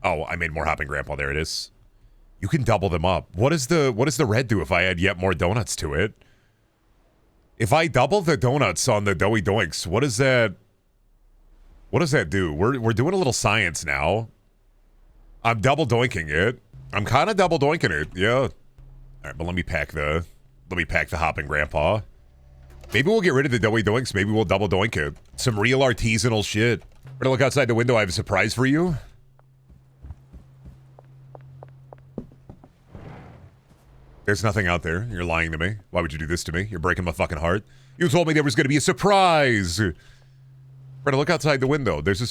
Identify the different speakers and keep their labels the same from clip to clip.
Speaker 1: Oh, I made more hopping grandpa. There it is. You can double them up. What does the red do if I add yet more donuts to it? If I double the donuts on the doughy doinks, what does that do? We're doing a little science now. I'm double doinking it. I'm kind of double doinking it. Yeah. All right, but let me pack the hopping grandpa. Maybe we'll get rid of the doughy doinks. Maybe we'll double doink it. Some real artisanal shit. We're gonna look outside the window. I have a surprise for you. There's nothing out there. You're lying to me. Why would you do this to me? You're breaking my fucking heart. You told me there was going to be a surprise. We're going to look outside the window. There's a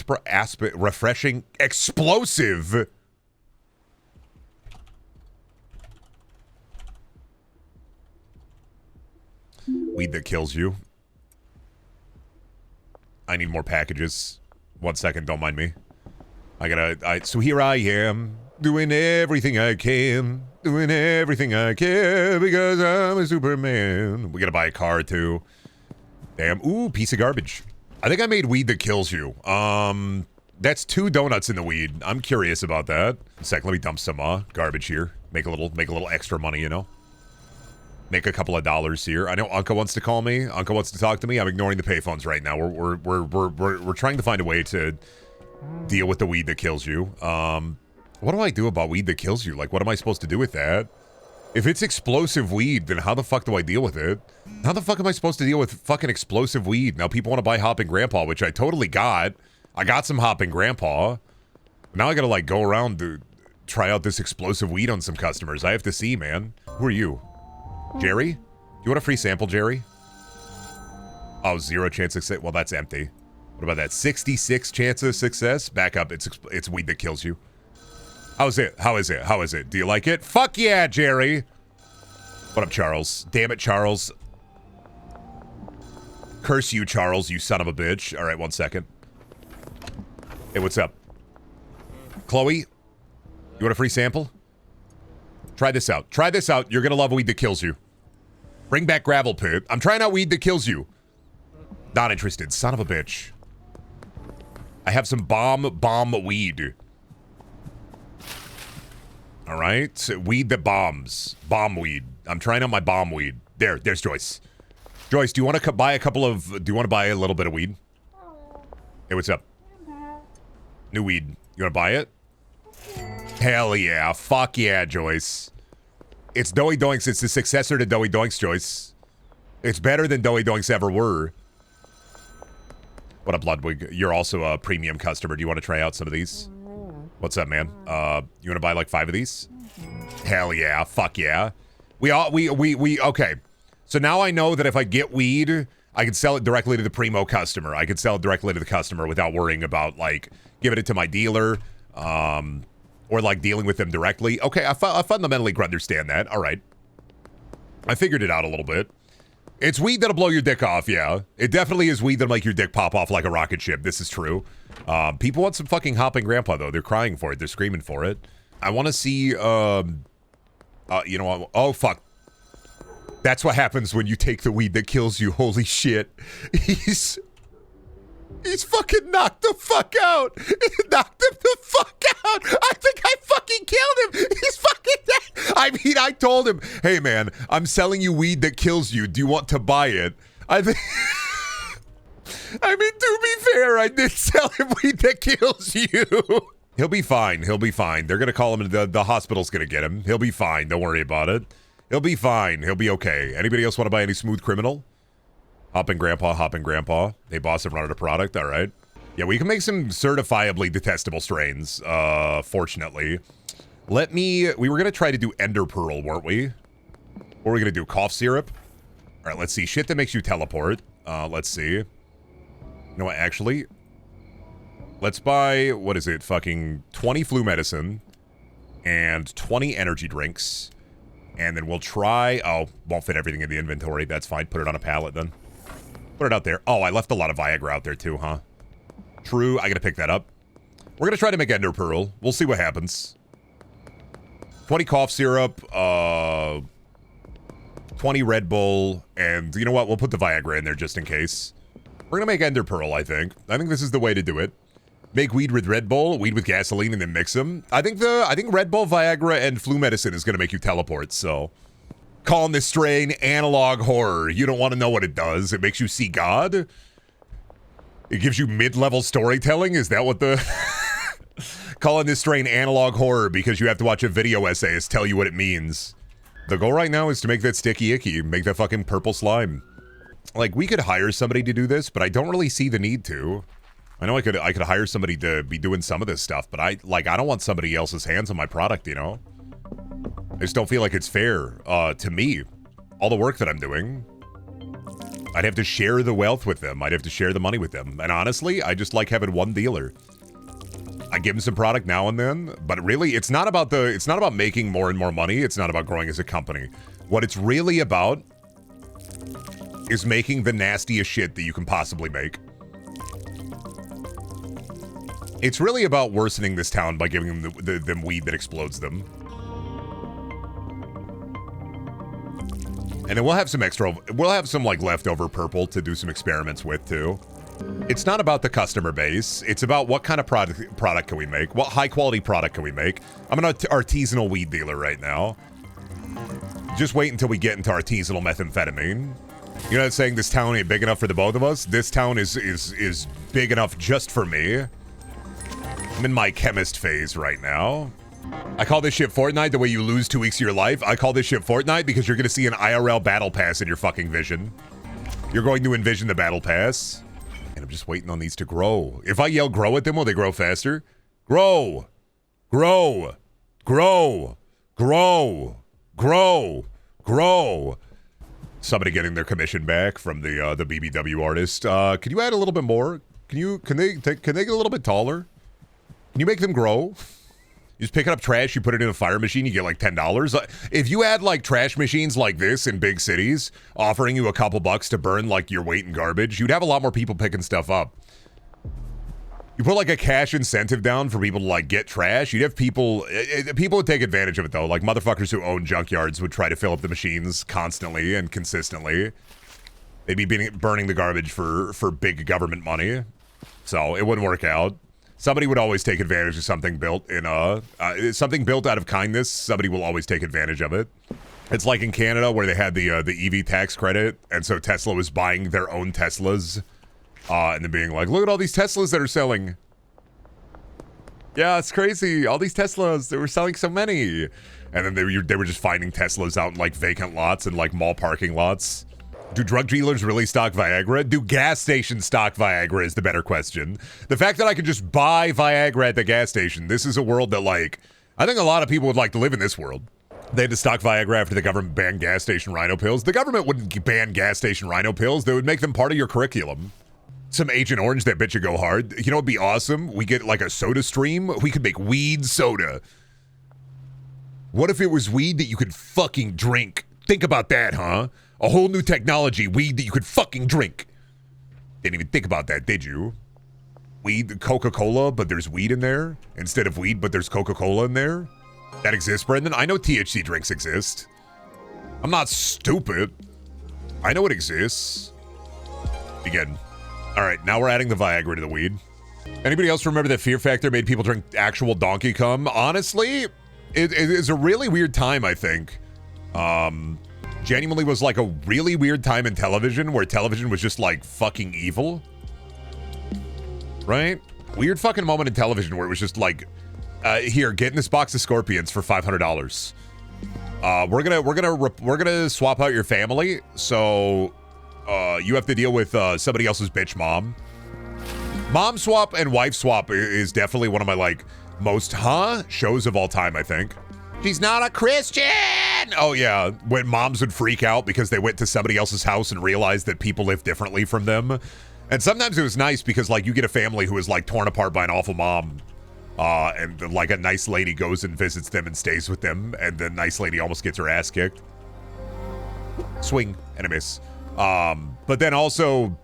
Speaker 1: refreshing, explosive. Weed that kills you. I need more packages. 1 second, don't mind me. So here I am, doing everything I can. Doing everything I can because I'm a Superman. We gotta buy a car too. Damn. Ooh, piece of garbage. I think I made weed that kills you. That's 2 donuts in the weed. I'm curious about that. A sec, let me dump some garbage here. Make a little extra money, you know. Make a couple of dollars here. I know Uncle wants to call me. Uncle wants to talk to me. I'm ignoring the payphones right now. We're trying to find a way to deal with the weed that kills you. What do I do about weed that kills you? Like, what am I supposed to do with that? If it's explosive weed, then how the fuck do I deal with it? How the fuck am I supposed to deal with fucking explosive weed? Now people want to buy hopping grandpa, which I totally got. I got some hopping grandpa. Now I gotta, like, go around to try out this explosive weed on some customers. I have to see, man. Who are you? Jerry? You want a free sample, Jerry? Oh, 0 chance of success. Well, that's empty. What about that? 66 chance of success? Back up. It's weed that kills you. How is it? How is it? How is it? Do you like it? Fuck yeah, Jerry! What up, Charles? Damn it, Charles. Curse you, Charles, you son of a bitch. Alright, 1 second. Hey, what's up? Chloe? You want a free sample? Try this out. Try this out. You're gonna love weed that kills you. Bring back gravel pit. I'm trying out weed that kills you. Not interested. Son of a bitch. I have some bomb weed. All right, weed that bombs. Bomb weed. I'm trying out my bomb weed. There's Joyce. Joyce, do you want to buy a little bit of weed? Hey, what's up? New weed. You want to buy it? Hell yeah. Fuck yeah, Joyce. It's Doughy Doinks. It's the successor to Doughy Doinks, Joyce. It's better than Doughy Doinks ever were. What up, Ludwig? You're also a premium customer. Do you want to try out some of these? What's up, man? You want to buy like 5 of these? Hell yeah. Fuck yeah. Okay. So now I know that if I get weed, I can sell it directly to the primo customer. I can sell it directly to the customer without worrying about, like, giving it to my dealer, or, like, dealing with them directly. Okay, I fundamentally understand that. All right. I figured it out a little bit. It's weed that'll blow your dick off, yeah. It definitely is weed that'll make your dick pop off like a rocket ship. This is true. People want some fucking hopping grandpa, though. They're crying for it. They're screaming for it. I want to see, you know, oh, fuck. That's what happens when you take the weed that kills you. Holy shit. He's fucking knocked the fuck out. He knocked him the fuck out. I think I fucking killed him. He's fucking dead. I mean, I told him, hey, man, I'm selling you weed that kills you. Do you want to buy it? I mean, to be fair, I did sell him weed that kills you. He'll be fine. He'll be fine. They're going to call him. The hospital's going to get him. He'll be fine. Don't worry about it. He'll be fine. He'll be okay. Anybody else want to buy any smooth criminal? Hopping grandpa, hopping grandpa. Hey, boss, I've run out of product. All right. Yeah, we can make some certifiably detestable strains, fortunately. We were going to try to do ender pearl, weren't we? What were we going to do? Cough syrup? All right, let's see. Shit that makes you teleport. Let's see. You know what, actually? Let's buy, what is it? Fucking 20 flu medicine and 20 energy drinks. And then we'll try... Oh, won't fit everything in the inventory. That's fine. Put it on a pallet then. Put it out there. Oh, I left a lot of Viagra out there too, huh? True. I gotta pick that up. We're gonna try to make Ender Pearl. We'll see what happens. 20 cough syrup, 20 Red Bull, and you know what? We'll put the Viagra in there just in case. We're gonna make Ender Pearl, I think. I think this is the way to do it. Make weed with Red Bull, weed with gasoline, and then mix them. I think Red Bull, Viagra, and flu medicine is going to make you teleport, so. Calling this strain analog horror. You don't want to know what it does. It makes you see God. It gives you mid-level storytelling. Is that what the... Calling this strain analog horror because you have to watch a video essayist tell you what it means. The goal right now is to make that sticky icky. Make that fucking purple slime. Like, we could hire somebody to do this, but I don't really see the need to. I know I could hire somebody to be doing some of this stuff, but I don't want somebody else's hands on my product, you know? I just don't feel like it's fair to me. All the work that I'm doing. I'd have to share the wealth with them. I'd have to share the money with them. And honestly, I just like having one dealer. I give them some product now and then, but really it's not about making more and more money. It's not about growing as a company. What it's really about is making the nastiest shit that you can possibly make. It's really about worsening this town by giving them them weed that explodes them. And then we'll have some like leftover purple to do some experiments with too. It's not about the customer base. It's about what kind of product can we make? What high quality product can we make? I'm an artisanal weed dealer right now. Just wait until we get into artisanal methamphetamine. You know that saying, this town ain't big enough for the both of us? This town is big enough just for me. I'm in my chemist phase right now. I call this shit Fortnite the way you lose 2 weeks of your life. I call this shit Fortnite because you're going to see an IRL battle pass in your fucking vision. You're going to envision the battle pass. And I'm just waiting on these to grow. If I yell grow at them, will they grow faster? Grow! Grow! Grow! Grow! Grow! Grow! Somebody getting their commission back from the BBW artist. Can you add a little bit more? Can they get a little bit taller? Can you make them grow? You just pick up trash, you put it in a fire machine, you get like $10. If you had like trash machines like this in big cities, offering you a couple bucks to burn like your weight in garbage, you'd have a lot more people picking stuff up. You put like a cash incentive down for people to like get trash, you'd have people would take advantage of it though. Like motherfuckers who own junkyards would try to fill up the machines constantly and consistently. They'd be burning the garbage for big government money. So it wouldn't work out. Somebody would always take advantage of something built in something built out of kindness. Somebody will always take advantage of it. It's like in Canada where they had the EV tax credit, and so Tesla was buying their own Teslas, and then being like, "Look at all these Teslas that are selling." Yeah, it's crazy. All these Teslas, they were selling so many, and then they were just finding Teslas out in like vacant lots and like mall parking lots. Do drug dealers really stock Viagra? Do gas stations stock Viagra is the better question. The fact that I could just buy Viagra at the gas station, this is a world that, like, I think a lot of people would like to live in this world. They had to stock Viagra after the government banned gas station rhino pills. The government wouldn't ban gas station rhino pills. They would make them part of your curriculum. Some Agent Orange, that bitch would go hard. You know what'd be awesome? We get, like, a soda stream. We could make weed soda. What if it was weed that you could fucking drink? Think about that, huh? A whole new technology, weed that you could fucking drink. Didn't even think about that, did you? Weed, Coca-Cola, but there's weed in there? Instead of weed, but there's Coca-Cola in there? That exists, Brendan? I know THC drinks exist. I'm not stupid. I know it exists. Begin. All right, now we're adding the Viagra to the weed. Anybody else remember that Fear Factor made people drink actual donkey cum? Honestly, it is a really weird time, I think. Genuinely was like a really weird time in television where television was just like fucking evil. Right? Weird fucking moment in television where it was just like, here, get in this box of scorpions for $500. We're gonna swap out your family, so you have to deal with somebody else's bitch mom. Mom swap and wife swap is definitely one of my like most shows of all time, I think. She's not a Christian! Oh yeah, when moms would freak out because they went to somebody else's house and realized that people live differently from them. And sometimes it was nice because like you get a family who is like torn apart by an awful mom. And like a nice lady goes and visits them and stays with them, and the nice lady almost gets her ass kicked. Swing and a miss. But then also,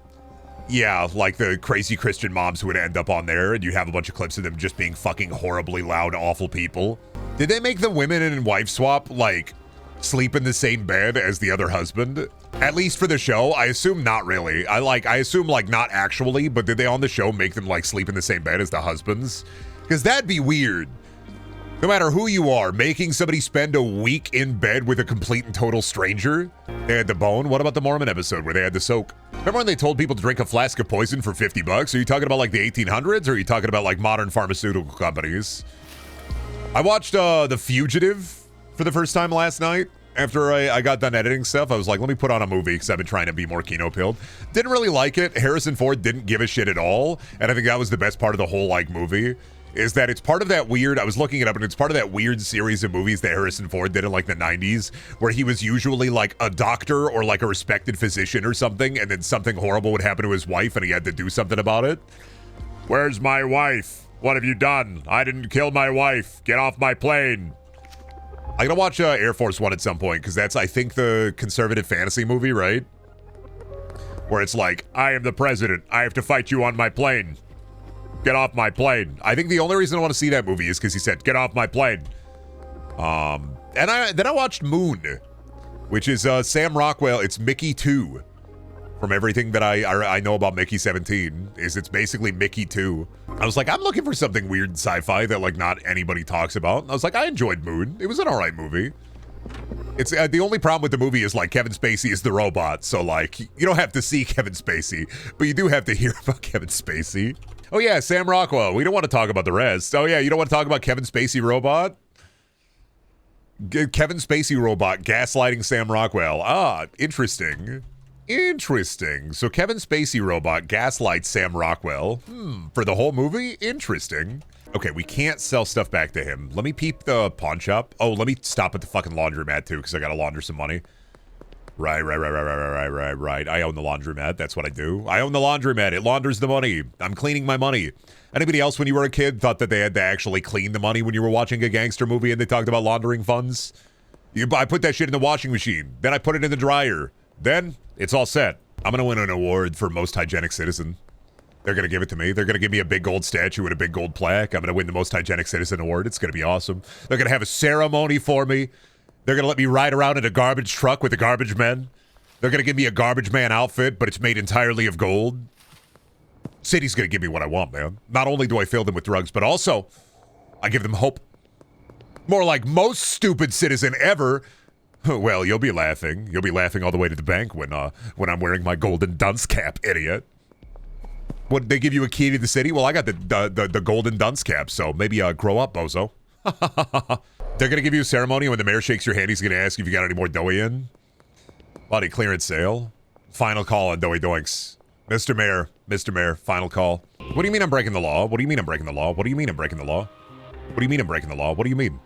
Speaker 1: yeah, like the crazy Christian moms who would end up on there, and you have a bunch of clips of them just being fucking horribly loud, awful people. Did they make the women in wife swap, like, sleep in the same bed as the other husband? At least for the show, I assume not really. I assume like not actually, but did they on the show make them like sleep in the same bed as the husbands? Because that'd be weird. No matter who you are, making somebody spend a week in bed with a complete and total stranger. They had the bone. What about the Mormon episode where they had the soak? Remember when they told people to drink a flask of poison for $50? Are you talking about like the 1800s or are you talking about like modern pharmaceutical companies? I watched The Fugitive for the first time last night. After I got done editing stuff, I was like, let me put on a movie because I've been trying to be more kino-pilled. Didn't really like it. Harrison Ford didn't give a shit at all. And I think that was the best part of the whole like movie. Is that it's part of that weird, I was looking it up, and it's part of that weird series of movies that Harrison Ford did in like the 90s, where he was usually like a doctor or like a respected physician or something, and then something horrible would happen to his wife and he had to do something about it. Where's my wife? What have you done? I didn't kill my wife. Get off my plane. I gotta watch Air Force One at some point, because that's, I think, the conservative fantasy movie, right? Where it's like, I am the president. I have to fight you on my plane. Get off my plane. I think the only reason I want to see that movie is because he said, get off my plane. And then I watched Moon, which is Sam Rockwell. It's Mickey 2. From everything that I know about Mickey 17, is it's basically Mickey 2. I was like, I'm looking for something weird sci-fi that like not anybody talks about. I was like, I enjoyed Moon. It was an alright movie. It's the only problem with the movie is like Kevin Spacey is the robot. So like, you don't have to see Kevin Spacey, but you do have to hear about Kevin Spacey. Oh yeah, Sam Rockwell. We don't want to talk about the rest. Oh yeah, you don't want to talk about Kevin Spacey robot? Kevin Spacey robot gaslighting Sam Rockwell. Ah, interesting. Interesting. So Kevin Spacey robot gaslights Sam Rockwell. For the whole movie? Interesting. Okay, we can't sell stuff back to him. Let me peep the pawn shop. Oh, let me stop at the fucking laundromat too, because I gotta launder some money. Right. I own the laundromat. That's what I do. I own the laundromat. It launders the money. I'm cleaning my money. Anybody else when you were a kid thought that they had to actually clean the money when you were watching a gangster movie and they talked about laundering funds? I put that shit in the washing machine. Then I put it in the dryer. Then it's all set. I'm going to win an award for most hygienic citizen. They're going to give it to me. They're going to give me a big gold statue and a big gold plaque. I'm going to win the most hygienic citizen award. It's going to be awesome. They're going to have a ceremony for me. They're going to let me ride around in a garbage truck with the garbage men. They're going to give me a garbage man outfit, but it's made entirely of gold. City's going to give me what I want, man. Not only do I fill them with drugs, but also I give them hope. More like most stupid citizen ever. Well, you'll be laughing. You'll be laughing all the way to the bank when I'm wearing my golden dunce cap, idiot. What, they give you a key to the city? Well, I got the golden dunce cap, so maybe grow up, bozo. They're going to give you a ceremony when the mayor shakes your hand. He's going to ask you if you got any more doughy in. Body clearance sale. Final call on doughy doinks. Mr. Mayor, final call. What do you mean I'm breaking the law? What do you mean I'm breaking the law? What do you mean I'm breaking the law? What do you mean I'm breaking the law? What do you mean?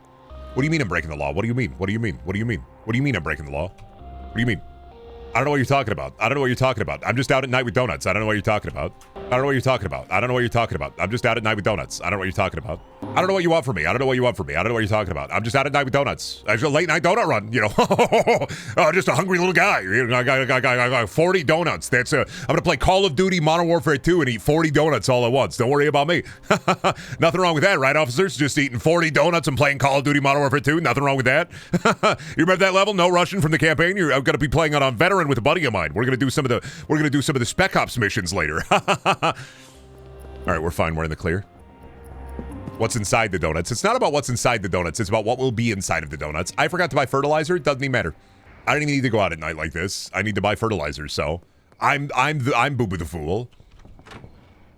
Speaker 1: What do you mean I'm breaking the law? What do you mean? What do you mean? What do you mean? What do you mean I'm breaking the law? What do you mean? I don't know what you're talking about. I don't know what you're talking about. I'm just out at night with donuts. I don't know what you're talking about. I don't know what you're talking about. I don't know what you're talking about. I'm just out at night with donuts. I don't know what you're talking about. I don't know what you want from me. I don't know what you want from me. I don't know what you're talking about. I'm just out at night with donuts. I just a late night donut run, you know. Just a hungry little guy. I got 40 donuts. That's I'm gonna play Call of Duty Modern Warfare 2 and eat 40 donuts all at once. Don't worry about me. Nothing wrong with that, right, officers? Just eating 40 donuts and playing Call of Duty Modern Warfare 2. Nothing wrong with that. You remember that level? No Russian from the campaign. You're gonna be playing on Veteran with a buddy of mine. We're gonna do some of the Spec Ops missions later. All right, we're fine. We're in the clear. What's inside the donuts? It's not about what's inside the donuts. It's about what will be inside of the donuts. I forgot to buy fertilizer. It doesn't even matter. I don't even need to go out at night like this. I need to buy fertilizer. So I'm Boo Boo the Fool.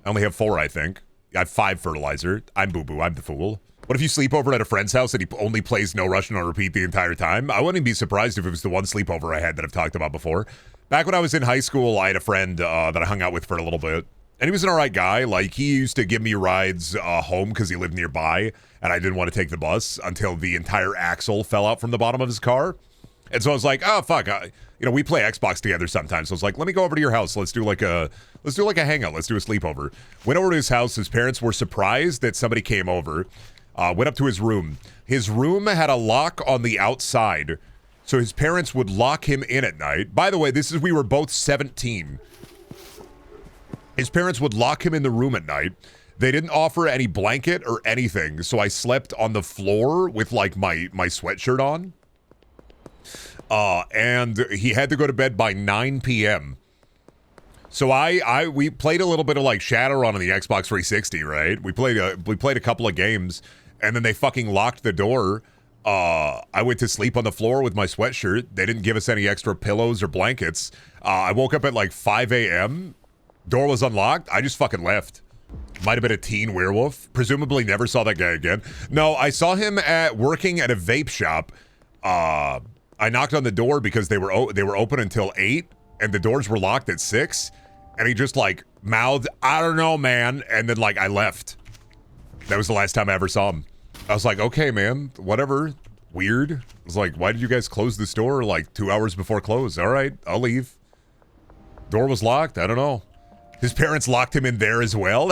Speaker 1: I only have 4, I think. I have 5 fertilizer. I'm Boo Boo. I'm the fool. What if you sleep over at a friend's house and he only plays No Russian on repeat the entire time? I wouldn't be surprised if it was the one sleepover I had that I've talked about before. Back when I was in high school, I had a friend that I hung out with for a little bit. And he was an alright guy. Like, he used to give me rides home because he lived nearby, and I didn't want to take the bus until the entire axle fell out from the bottom of his car. And so I was like, oh, fuck. We play Xbox together sometimes. So I was like, let me go over to your house. Let's do like a hangout. Let's do a sleepover. Went over to his house. His parents were surprised that somebody came over. Went up to his room. His room had a lock on the outside, so his parents would lock him in at night. By the way, we were both 17. His parents would lock him in the room at night. They didn't offer any blanket or anything, so I slept on the floor with like my sweatshirt on. And he had to go to bed by 9 p.m. So we played a little bit of like Shadowrun on the Xbox 360, right? We played a couple of games, and then they fucking locked the door. I went to sleep on the floor with my sweatshirt. They didn't give us any extra pillows or blankets. I woke up at like 5 a.m. Door was unlocked. I just fucking left. Might have been a teen werewolf. Presumably never saw that guy again. No, I saw him working at a vape shop. I knocked on the door because they were open until 8, and the doors were locked at 6. And he just like mouthed, "I don't know, man," and then like I left. That was the last time I ever saw him. I was like, okay, man, whatever. Weird. I was like, why did you guys close this door like 2 hours before close? All right, I'll leave. Door was locked. I don't know. His parents locked him in there as well.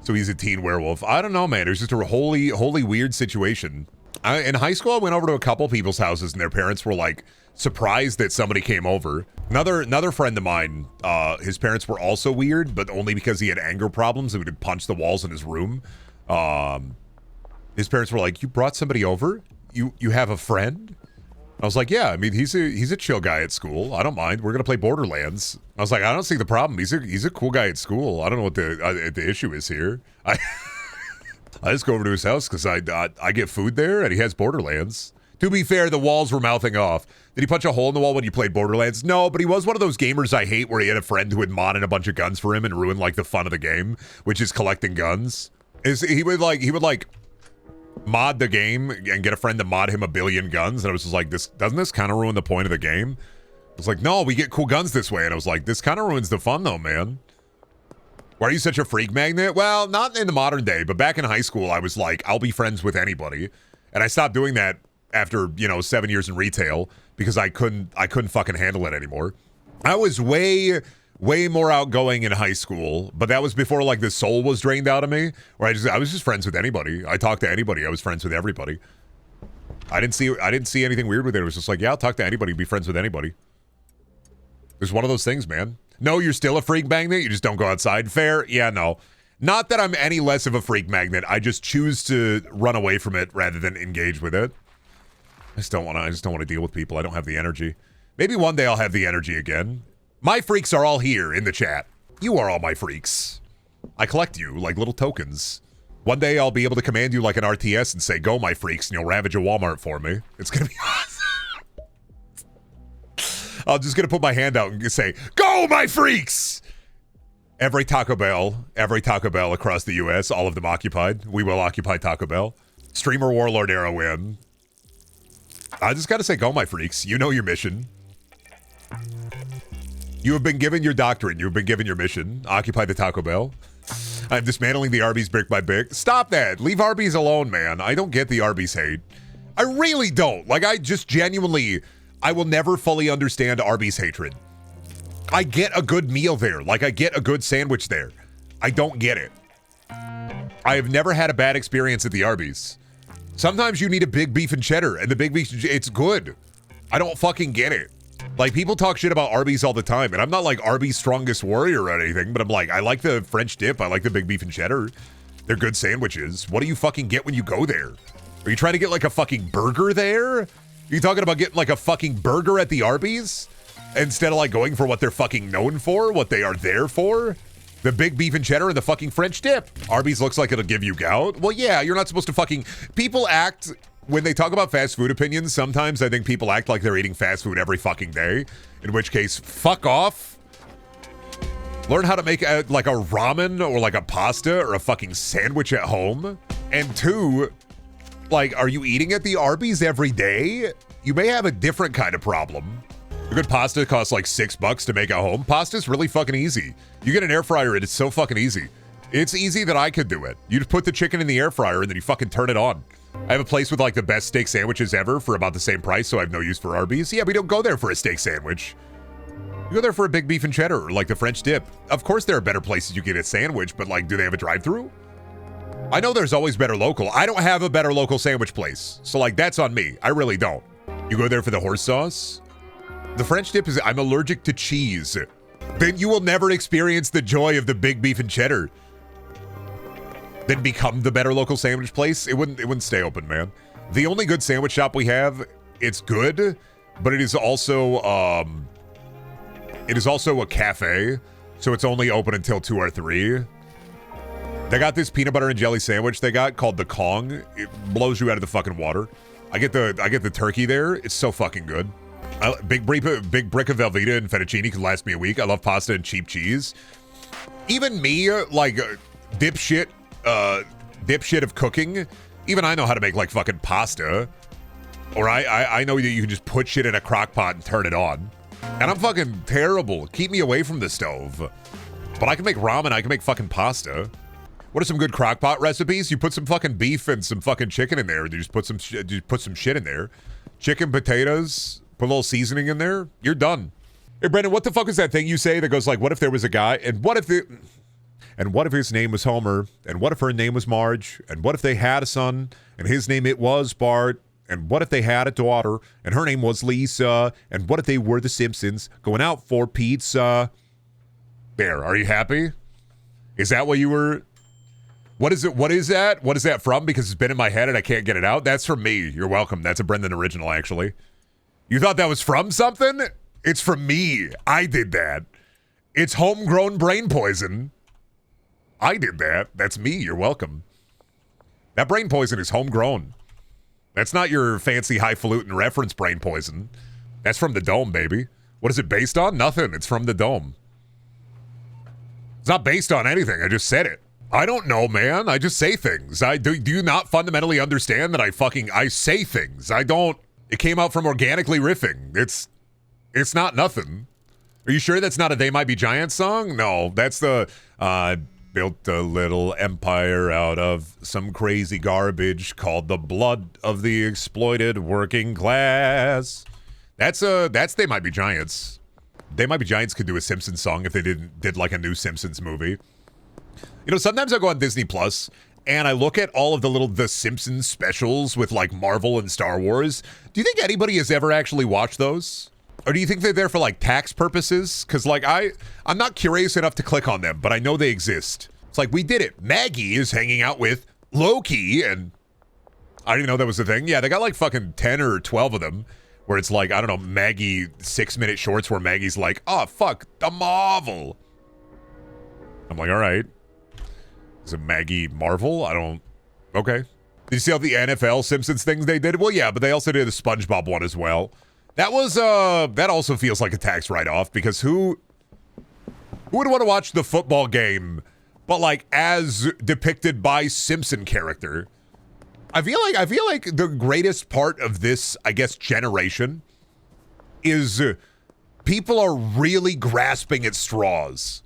Speaker 1: So he's a teen werewolf. I don't know, man. It was just a wholly weird situation. In high school, I went over to a couple people's houses, and their parents were like surprised that somebody came over. Another friend of mine, his parents were also weird, but only because he had anger problems and would punch the walls in his room. His parents were like, "You brought somebody over? You have a friend?" I was like, "Yeah, I mean, he's a chill guy at school. I don't mind. We're gonna play Borderlands." I was like, "I don't see the problem. He's a cool guy at school. I don't know what the issue is here. I just go over to his house because I get food there, and he has Borderlands." To be fair, the walls were mouthing off. Did he punch a hole in the wall when you played Borderlands? No, but he was one of those gamers I hate where he had a friend who would mod in a bunch of guns for him and ruin like the fun of the game, which is collecting guns. He would mod the game and get a friend to mod him a billion guns, and I was just like, doesn't this kind of ruin the point of the game? I was like, no, we get cool guns this way, and I was like, this kind of ruins the fun though, man. Why are you such a freak magnet? Well, not in the modern day, but back in high school, I was like, I'll be friends with anybody, and I stopped doing that after 7 years in retail because I couldn't fucking handle it anymore. I was way more outgoing in high school, but that was before like the soul was drained out of me, where I was just friends with anybody. I talked to anybody. I was friends with everybody. I didn't see anything weird with it. It was just like, yeah, I'll talk to anybody, be friends with anybody. It's one of those things, man. No, you're still a freak magnet. You just don't go outside. Fair? Yeah, no. Not that I'm any less of a freak magnet. I just choose to run away from it rather than engage with it. I just don't want to deal with people. I don't have the energy. Maybe one day I'll have the energy again. My freaks are all here in the chat. You are all my freaks. I collect you like little tokens. One day I'll be able to command you like an RTS and say, "Go, my freaks," and you'll ravage a Walmart for me. It's gonna be awesome. I'm just gonna put my hand out and say, "Go, my freaks!" Every Taco Bell across the U.S., all of them occupied. We will occupy Taco Bell. Streamer Warlord era win. I just gotta say, go, my freaks. You know your mission. You have been given your doctrine. You have been given your mission. Occupy the Taco Bell. I'm dismantling the Arby's brick by brick. Stop that. Leave Arby's alone, man. I don't get the Arby's hate. I really don't. Like, I just genuinely, I will never fully understand Arby's hatred. I get a good meal there. Like, I get a good sandwich there. I don't get it. I have never had a bad experience at the Arby's. Sometimes you need a big beef and cheddar, and the big beef, it's good. I don't fucking get it. Like, people talk shit about Arby's all the time, and I'm not like Arby's strongest warrior or anything, but I'm like, I like the French dip. I like the big beef and cheddar. They're good sandwiches. What do you fucking get when you go there? Are you trying to get like a fucking burger there? Are you talking about getting like a fucking burger at the Arby's? Instead of like going for what they're fucking known for, what they are there for? The big beef and cheddar and the fucking French dip. Arby's looks like it'll give you gout. Well, yeah, you're not supposed to fucking... People act... When they talk about fast food opinions, sometimes I think people act like they're eating fast food every fucking day. In which case, fuck off. Learn how to make like a ramen or like a pasta or a fucking sandwich at home. And two, like, are you eating at the Arby's every day? You may have a different kind of problem. A good pasta costs like $6 to make at home. Pasta's really fucking easy. You get an air fryer and it's so fucking easy. It's easy that I could do it. You just put the chicken in the air fryer and then you fucking turn it on. I have a place with like the best steak sandwiches ever for about the same price, so I have no use for Arby's. Yeah, we don't go there for a steak sandwich. You go there for a big beef and cheddar or like the French dip. Of course there are better places you get a sandwich, but like, do they have a drive-thru? I know there's always better local. I don't have a better local sandwich place. So like, that's on me. I really don't. You go there for the horse sauce? The French dip is, I'm allergic to cheese. Then you will never experience the joy of the big beef and cheddar. Then become the better local sandwich place. It wouldn't stay open, man. The only good sandwich shop we have it's good, but it is also a cafe, so it's only open until 2 or 3. They got this peanut butter and jelly sandwich they got called the Kong. It blows you out of the fucking water. I get the turkey there. It's so fucking good. Big brick of Velveeta and fettuccine could last me a week. I love pasta and cheap cheese. Even me, like dipshit of cooking, even I know how to make like fucking pasta. Or I know that you can just put shit in a crock pot and turn it on. And I'm fucking terrible. Keep me away from the stove. But I can make ramen, I can make fucking pasta. What are some good crock pot recipes? You put some fucking beef and some fucking chicken in there. You just put some shit in there. Chicken, potatoes, put a little seasoning in there. You're done. Hey, Brendan, what the fuck is that thing you say that goes like, what if there was a guy, and what if his name was Homer, and what if her name was Marge, and what if they had a son, and his name it was Bart, and what if they had a daughter, and her name was Lisa, and what if they were the Simpsons going out for pizza? There, are you happy? Is that what you were... What is it? What is that? What is that from? Because it's been in my head and I can't get it out. That's from me. You're welcome. That's a Brendan original, actually. You thought that was from something? It's from me. I did that. It's homegrown brain poison. I did that. That's me. You're welcome. That brain poison is homegrown. That's not your fancy highfalutin reference brain poison. That's from the dome, baby. What is it based on? Nothing. It's from the dome. It's not based on anything. I just said it. I don't know, man. I just say things. Do you not fundamentally understand that I say things? I don't. It came out from organically riffing. It's not nothing. Are you sure that's not a They Might Be Giants song? No, that's the built a little empire out of some crazy garbage called the blood of the exploited working class. That's They Might Be Giants. They Might Be Giants could do a Simpsons song if they did like a new Simpsons movie. You know, sometimes I go on Disney Plus and I look at all of the Simpsons specials with like Marvel and Star Wars. Do you think anybody has ever actually watched those? Or do you think they're there for like tax purposes? Because like I'm not curious enough to click on them, but I know they exist. It's like, we did it. Maggie is hanging out with Loki, and I didn't even know that was the thing. Yeah, they got like fucking 10 or 12 of them where it's like, I don't know, Maggie 6-minute shorts where Maggie's like, oh, fuck, the Marvel. I'm like, all right. Is it Maggie Marvel? I don't... Okay. Did you see all the NFL Simpsons things they did? Well, yeah, but they also did a SpongeBob one as well. That was, that also feels like a tax write-off, because who would want to watch the football game, but like as depicted by Simpson character? I feel like the greatest part of this, I guess, generation is people are really grasping at straws.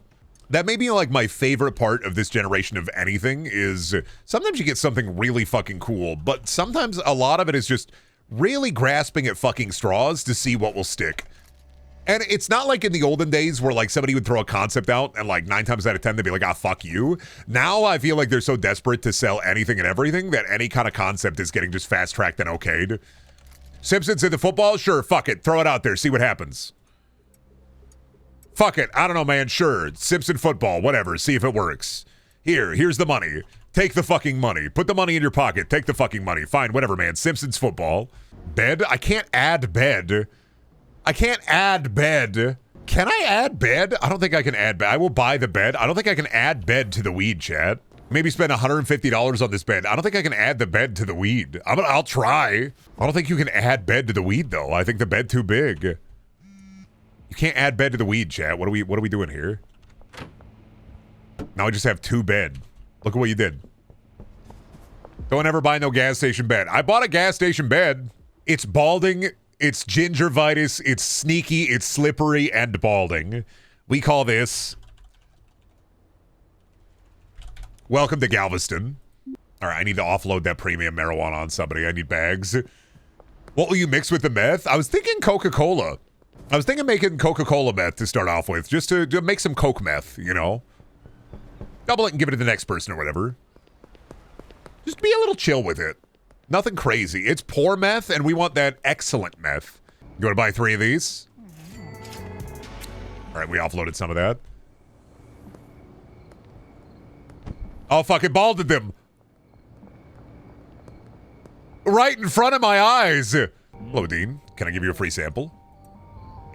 Speaker 1: That may be like my favorite part of this generation of anything is sometimes you get something really fucking cool, but sometimes a lot of it is just really grasping at fucking straws to see what will stick. And it's not like in the olden days where like somebody would throw a concept out and like 9 times out of 10 they'd be like, ah, fuck you. Now I feel like they're so desperate to sell anything and everything that any kind of concept is getting just fast-tracked and okayed. Simpsons in the football? Sure, fuck it. Throw it out there. See what happens. Fuck it. I don't know, man. Sure. Simpson football. Whatever. See if it works. Here's the money. Take the fucking money. Put the money in your pocket. Take the fucking money. Fine. Whatever, man. Simpsons football. Bed? I can't add bed. I can't add bed. Can I add bed? I don't think I can add bed. I will buy the bed. I don't think I can add bed to the weed, chat. Maybe spend $150 on this bed. I don't think I can add the bed to the weed. I'll try. I don't think you can add bed to the weed, though. I think the bed too big. You can't add bed to the weed, chat. What are we doing here? Now I just have 2 bed. Look at what you did. Don't ever buy no gas station bed. I bought a gas station bed. It's balding, it's gingivitis, it's sneaky, it's slippery, and balding. We call this... Welcome to Galveston. All right, I need to offload that premium marijuana on somebody. I need bags. What will you mix with the meth? I was thinking Coca-Cola. I was thinking making Coca-Cola meth to start off with, just to make some Coke meth, you know? Double it and give it to the next person or whatever. Just be a little chill with it. Nothing crazy. It's poor meth, and we want that excellent meth. You want to buy 3 of these? All right, we offloaded some of that. Oh, fuck, it balded them. Right in front of my eyes. Hello, Dean. Can I give you a free sample?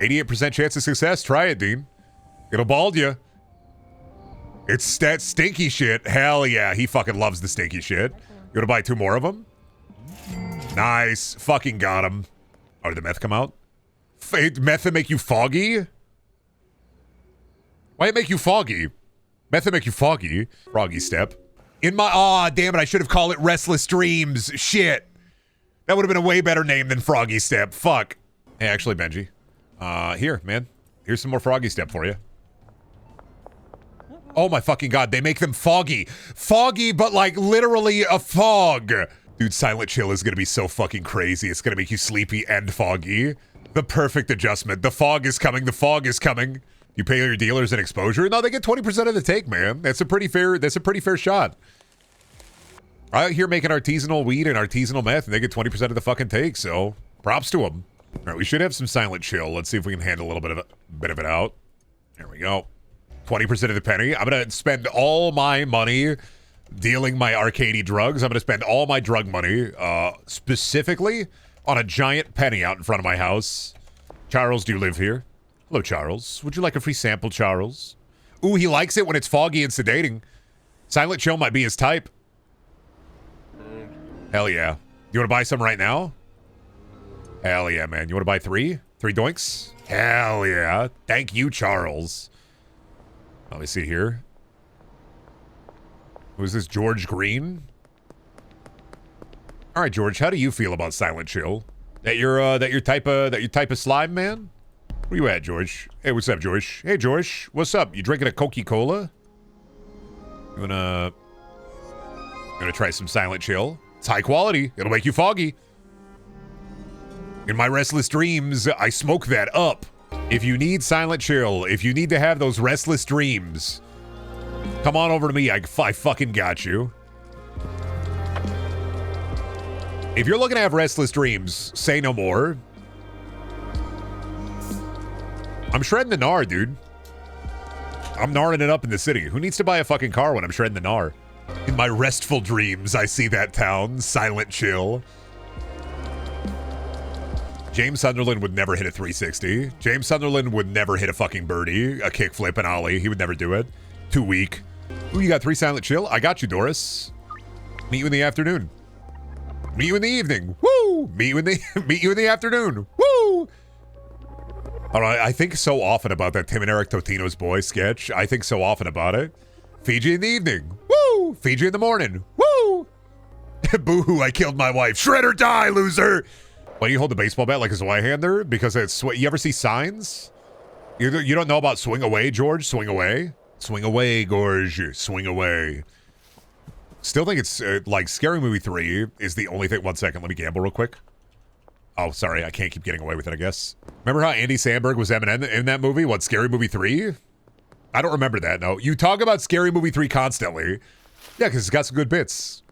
Speaker 1: 88% chance of success. Try it, Dean. It'll bald you. It's that stinky shit. Hell yeah. He fucking loves the stinky shit. You want to buy 2 more of them? Nice. Fucking got him. Oh, did the meth come out? Meth make you foggy? Why it make you foggy? Meth make you foggy. Froggy step. In my... Aw, damn it. I should have called it Restless Dreams. Shit. That would have been a way better name than Froggy Step. Fuck. Hey, actually, Benji. Here, man. Here's some more Froggy Step for you. Oh my fucking god, they make them foggy. Foggy, but like literally a fog. Dude, Silent Chill is gonna be so fucking crazy. It's gonna make you sleepy and foggy. The perfect adjustment. The fog is coming. The fog is coming. You pay your dealers an exposure? No, they get 20% of the take, man. That's a pretty fair shot. Out here making artisanal weed and artisanal meth, and they get 20% of the fucking take, so props to them. All right, we should have some Silent Chill. Let's see if we can handle a little bit of it out. There we go. 20% of the penny. I'm gonna spend all my money dealing my arcadey drugs. I'm gonna spend all my drug money, specifically on a giant penny out in front of my house. Charles, do you live here? Hello, Charles. Would you like a free sample, Charles? Ooh, he likes it when it's foggy and sedating. Silent Chill might be his type. Hell yeah. You want to buy some right now? Hell yeah, man. You want to buy 3? 3 doinks? Hell yeah. Thank you, Charles. Let me see here. Who's this, George Green? All right, George, how do you feel about Silent Chill? That your type of slime, man? Where you at, George? Hey, what's up, George? Hey, George, what's up? You drinking a Coca-Cola? You gonna try some Silent Chill? It's high quality. It'll make you foggy. In my restless dreams, I smoke that up. If you need Silent Chill, if you need to have those restless dreams, come on over to me. I fucking got you. If you're looking to have restless dreams, say no more. I'm shredding the gnar, dude. I'm gnaring it up in the city. Who needs to buy a fucking car when I'm shredding the gnar? In my restful dreams, I see that town. Silent Chill. James Sunderland would never hit a 360. James Sunderland would never hit a fucking birdie, a kickflip, an ollie. He would never do it. Too weak. Ooh, you got 3 Silent Chill? I got you, Doris. Meet you in the afternoon. Meet you in the evening. Woo! Meet you in the afternoon. Woo! All right, I think so often about that Tim and Eric Totino's Boy sketch. I think so often about it. Fiji in the evening. Woo! Fiji in the morning. Woo! Boo-hoo, I killed my wife. Shred or die, loser! Why do you hold the baseball bat like a Zweihander? Because it's... You ever see Signs? You don't know about Swing Away, George? Swing Away? Swing away, Gorge. Swing away. Still think it's like Scary Movie 3 is the only thing. 1 second, let me gamble real quick. Oh, sorry, I can't keep getting away with it, I guess. Remember how Andy Samberg was Eminem in that movie? What, Scary Movie 3? I don't remember that, no. You talk about Scary Movie 3 constantly. Yeah, because it's got some good bits.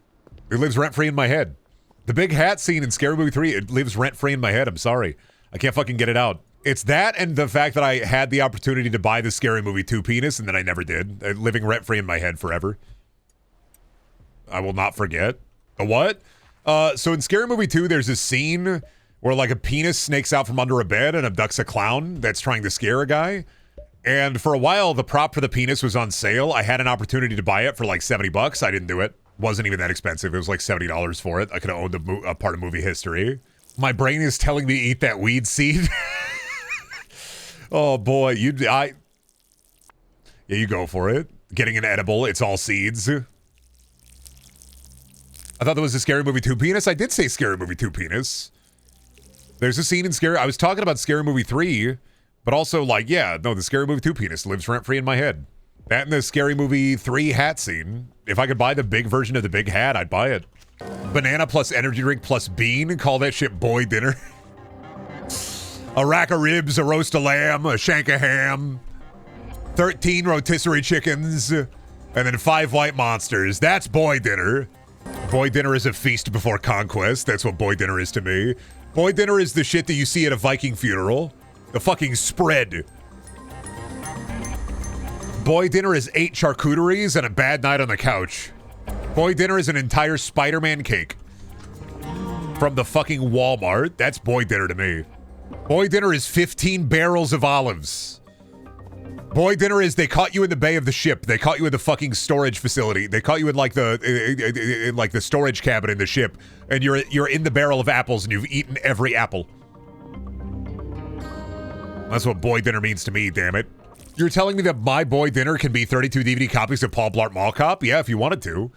Speaker 1: It lives rent-free in my head. The big hat scene in Scary Movie 3, it lives rent-free in my head. I'm sorry. I can't fucking get it out. It's that and the fact that I had the opportunity to buy the Scary Movie 2 penis and then I never did. Living rent-free in my head forever. I will not forget. A what? So in Scary Movie 2, there's a scene where like a penis snakes out from under a bed and abducts a clown that's trying to scare a guy. And for a while, the prop for the penis was on sale. I had an opportunity to buy it for like $70. I didn't do it. Wasn't even that expensive. It was like $70 for it. I could have owned a part of movie history. My brain is telling me eat that weed seed. Oh boy, yeah, you go for it. Getting an edible, it's all seeds. I thought that was a Scary Movie 2 penis. I did say Scary Movie 2 penis. There's a scene in I was talking about Scary Movie 3, but also like, yeah, no, the Scary Movie 2 penis lives rent-free in my head. That and the Scary Movie 3 hat scene. If I could buy the big version of the big hat, I'd buy it. Banana plus energy drink plus bean. Call that shit boy dinner. A rack of ribs, a roast of lamb, a shank of ham, 13 rotisserie chickens, and then 5 white monsters. That's boy dinner. Boy dinner is a feast before conquest. That's what boy dinner is to me. Boy dinner is the shit that you see at a Viking funeral. The fucking spread. Boy dinner is 8 charcuteries and a bad night on the couch. Boy dinner is an entire Spider-Man cake. from the fucking Walmart. That's boy dinner to me. Boy dinner is 15 barrels of olives. Boy dinner is they caught you in the bay of the ship. They caught you in the fucking storage facility. They caught you in like the storage cabin in the ship, and you're in the barrel of apples and you've eaten every apple. That's what boy dinner means to me, damn it. You're telling me that my boy dinner can be 32 DVD copies of Paul Blart Mall Cop? Yeah, if you wanted to.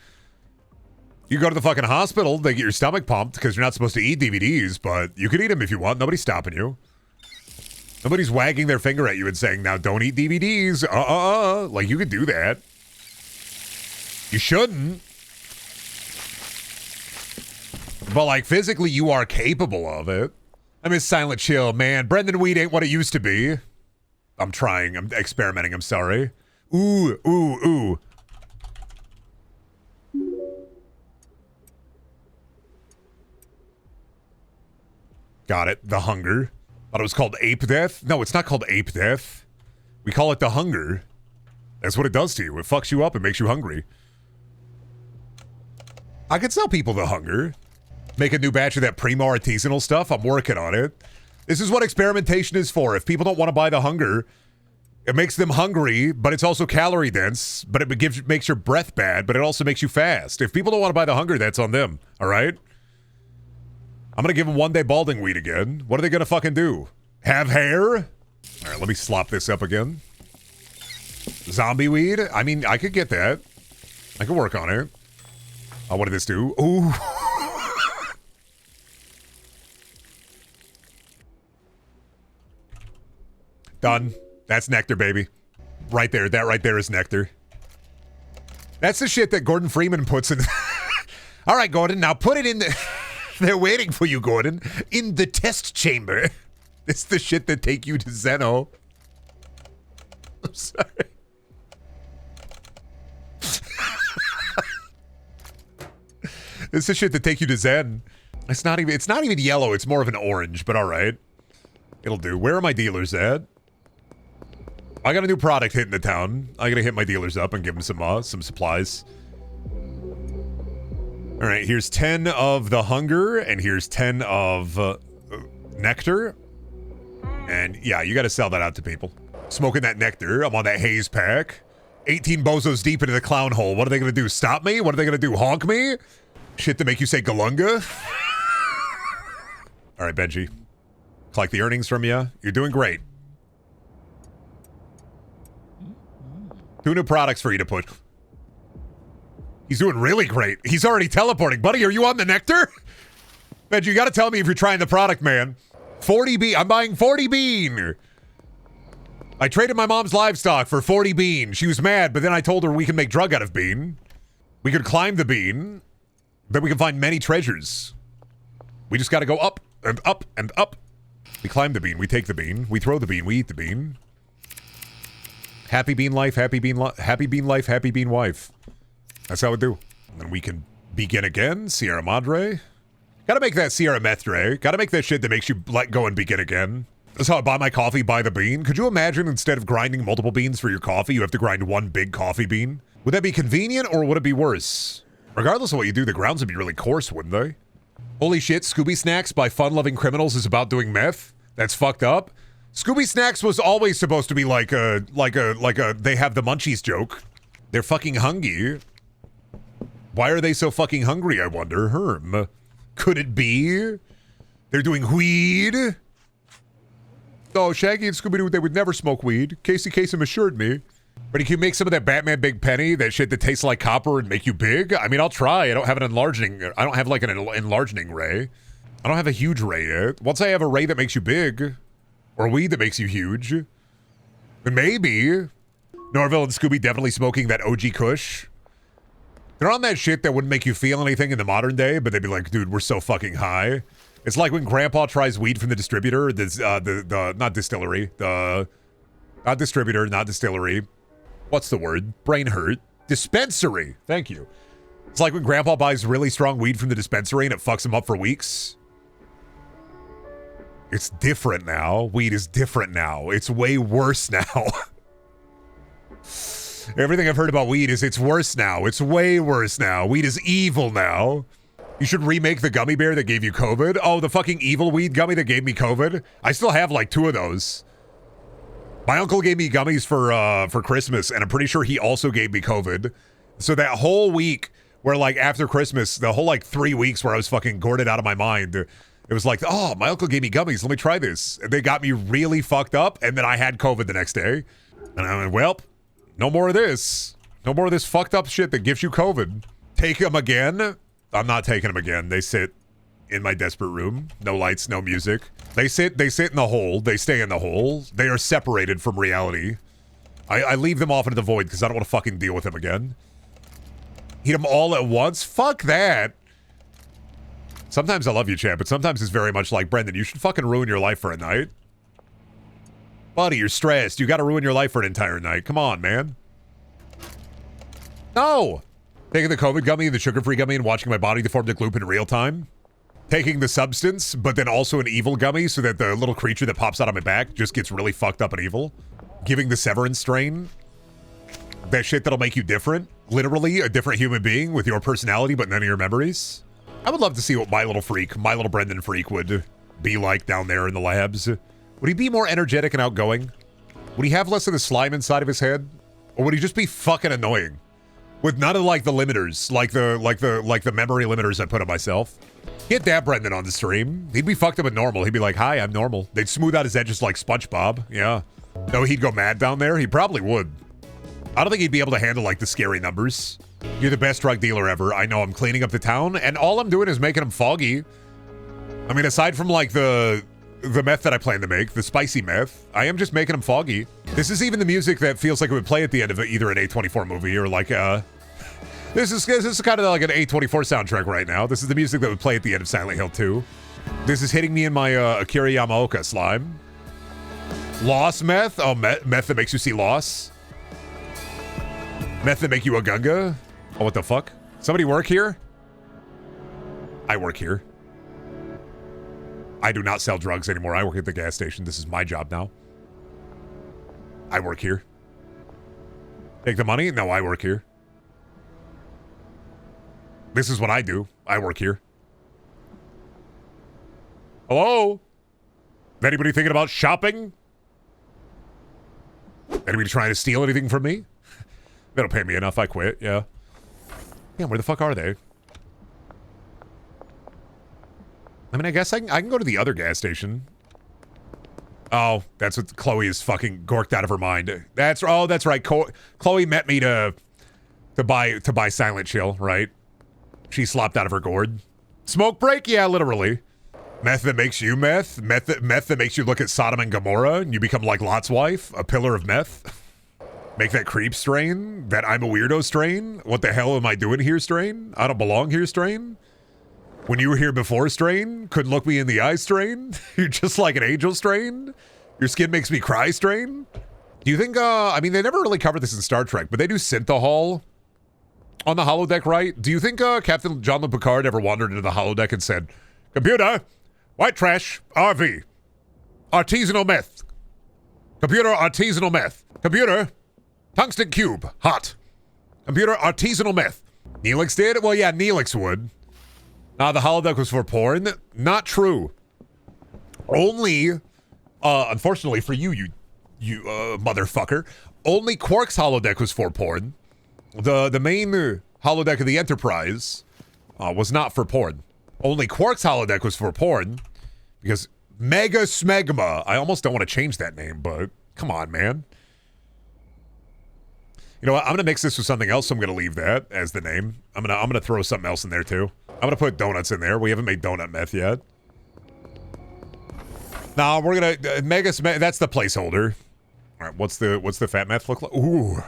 Speaker 1: You go to the fucking hospital, they get your stomach pumped because you're not supposed to eat DVDs, but you can eat them if you want. Nobody's stopping you. Nobody's wagging their finger at you and saying, now don't eat DVDs. Like, you could do that. You shouldn't. But, like, physically, you are capable of it. I miss Silent Chill, man. Brendan weed ain't what it used to be. I'm trying. I'm experimenting. I'm sorry. Ooh, ooh, ooh. Got it. The hunger. Thought it was called ape death. No, it's not called ape death. We call it the hunger. That's what it does to you. It fucks you up and makes you hungry. I could sell people the hunger. Make a new batch of that primo artisanal stuff. I'm working on it. This is what experimentation is for. If people don't want to buy the hunger, it makes them hungry, but it's also calorie dense, but it makes your breath bad, but it also makes you fast. If people don't want to buy the hunger, that's on them. All right? I'm going to give them one day balding weed again. What are they going to fucking do? Have hair? All right, let me slop this up again. Zombie weed? I mean, I could get that. I could work on it. Oh, what did this do? Ooh. Done. That's nectar, baby. Right there. That right there is nectar. That's the shit that Gordon Freeman puts in. All right, Gordon, now put it in the... They're waiting for you, Gordon, in the test chamber. It's the shit that take you to Zeno. I'm sorry. It's the shit that take you to Zen. It's not even yellow. It's more of an orange, but all right. It'll do. Where are my dealers at? I got a new product hitting the town. I gotta hit my dealers up and give them some supplies. All right, here's 10 of the hunger, and here's 10 of nectar. And yeah, you gotta sell that out to people. Smoking that nectar. I'm on that haze pack. 18 bozos deep into the clown hole. What are they gonna do? Stop me? What are they gonna do? Honk me? Shit to make you say Galunga? All right, Benji. Collect the earnings from you. You're doing great. 2 new products for you to push. He's doing really great. He's already teleporting. Buddy, are you on the nectar? Benji, you gotta tell me if you're trying the product, man. 40 bean. I'm buying 40 bean. I traded my mom's livestock for 40 bean. She was mad, but then I told her we can make drug out of bean. We could climb the bean. Then we can find many treasures. We just gotta go up and up and up. We climb the bean. We take the bean. We throw the bean. We eat the bean. Happy bean life, happy bean life, happy bean life, happy bean wife. That's how we do. And then we can begin again. Sierra Madre. Gotta make that Sierra Mestre. Gotta make that shit that makes you let go and begin again. That's how I buy my coffee, buy the bean. Could you imagine instead of grinding multiple beans for your coffee, you have to grind one big coffee bean? Would that be convenient or would it be worse? Regardless of what you do, the grounds would be really coarse, wouldn't they? Holy shit, Scooby Snacks by Fun-Loving Criminals is about doing meth? That's fucked up. Scooby Snacks was always supposed to be like a they have the munchies joke. They're fucking hungry. Why are they so fucking hungry, I wonder? Herm. Could it be? They're doing weed? Oh, Shaggy and Scooby-Doo, they would never smoke weed. Casey Kasem assured me. But can you make some of that Batman Big Penny, that shit that tastes like copper and make you big? I mean, I'll try. I don't have like an enlarging ray. I don't have a huge ray yet. Once I have a ray that makes you big, or weed that makes you huge, then maybe. Norville and Scooby definitely smoking that OG Kush. They're on that shit that wouldn't make you feel anything in the modern day, but they'd be like, dude, we're so fucking high. It's like when Grandpa tries weed from the distributor, not distillery, not distributor, not distillery. What's the word? Brain hurt. Dispensary. Thank you. It's like when Grandpa buys really strong weed from the dispensary and it fucks him up for weeks. It's different now. Weed is different now. It's way worse now. Everything I've heard about weed is it's worse now. It's way worse now. Weed is evil now. You should remake the gummy bear that gave you COVID. Oh, the fucking evil weed gummy that gave me COVID. I still have like 2 of those. My uncle gave me gummies for Christmas, and I'm pretty sure he also gave me COVID. So that whole week where like after Christmas, the whole like 3 weeks where I was fucking gourded out of my mind, it was like, oh, my uncle gave me gummies. Let me try this. And they got me really fucked up, and then I had COVID the next day. And I went, well, no more of this. No more of this fucked up shit that gives you COVID. Take them again. I'm not taking them again. They sit in my desperate room. No lights, no music. They sit in the hole. They stay in the hole. They are separated from reality. I leave them off into the void because I don't want to fucking deal with them again. Eat them all at once? Fuck that. Sometimes I love you, champ, but sometimes it's very much like, Brendan, you should fucking ruin your life for a night. Buddy, you're stressed. You got to ruin your life for an entire night. Come on, man. No. Taking the COVID gummy and the sugar-free gummy and watching my body deform to gloop in real time. Taking the substance, but then also an evil gummy so that the little creature that pops out of my back just gets really fucked up and evil. Giving the severance strain. That shit that'll make you different. Literally a different human being with your personality but none of your memories. I would love to see what my little Brendan freak would be like down there in the labs. Would he be more energetic and outgoing? Would he have less of the slime inside of his head? Or would he just be fucking annoying? With none of like the limiters, like the memory limiters I put on myself. Get that Brendan on the stream. He'd be fucked up and normal. He'd be like, hi, I'm normal. They'd smooth out his edges like SpongeBob. Yeah. No, he'd go mad down there. He probably would. I don't think he'd be able to handle like the scary numbers. You're the best drug dealer ever. I know I'm cleaning up the town and all I'm doing is making him foggy. I mean, aside from like the meth that I plan to make, the spicy meth, I am just making him foggy. This is even the music that feels like it would play at the end of either an A24 movie or like this is kind of like an A24 soundtrack right now. This is the music that would play at the end of Silent Hill 2. This is hitting me in my Akira Yamaoka slime. Loss meth? Oh, meth that makes you see loss. Meth that make you a gunga? Oh, what the fuck? Somebody work here? I work here. I do not sell drugs anymore. I work at the gas station. This is my job now. I work here. Take the money? No, I work here. This is what I do. I work here. Hello? Anybody thinking about shopping? Anybody trying to steal anything from me? They don't pay me enough. I quit. Yeah. Damn, where the fuck are they? I mean, I guess I can go to the other gas station. Oh, that's what Chloe is fucking gorked out of her mind. That's right. Chloe met me to buy Silent Chill, right? She slopped out of her gourd. Smoke break? Yeah, literally. Meth that makes you meth? Meth that makes you look at Sodom and Gomorrah and you become like Lot's wife? A pillar of meth? Make that creep strain? That I'm a weirdo strain? What the hell am I doing here strain? I don't belong here strain? When you were here before strain? Couldn't look me in the eye strain? You're just like an angel strain? Your skin makes me cry strain? Do you think, I mean, they never really covered this in Star Trek, but they do Synthahol on the holodeck, right? Do you think Captain Jean-Luc Picard ever wandered into the holodeck and said, computer, white trash, RV, artisanal meth. Computer, artisanal meth. Computer, tungsten cube, hot. Computer, artisanal meth. Neelix did? Well, yeah, Neelix would. The holodeck was for porn. Not true. Only, unfortunately for you motherfucker, only Quark's holodeck was for porn. The main holodeck of the Enterprise was not for porn. Only Quark's holodeck was for porn because Mega Smegma. I almost don't want to change that name, but come on, man. You know what? I'm gonna mix this with something else. So I'm gonna leave that as the name. I'm gonna throw something else in there too. I'm gonna put donuts in there. We haven't made donut meth yet. No, we're gonna Mega Smeg. That's the placeholder. All right. What's the fat meth look like? Ooh.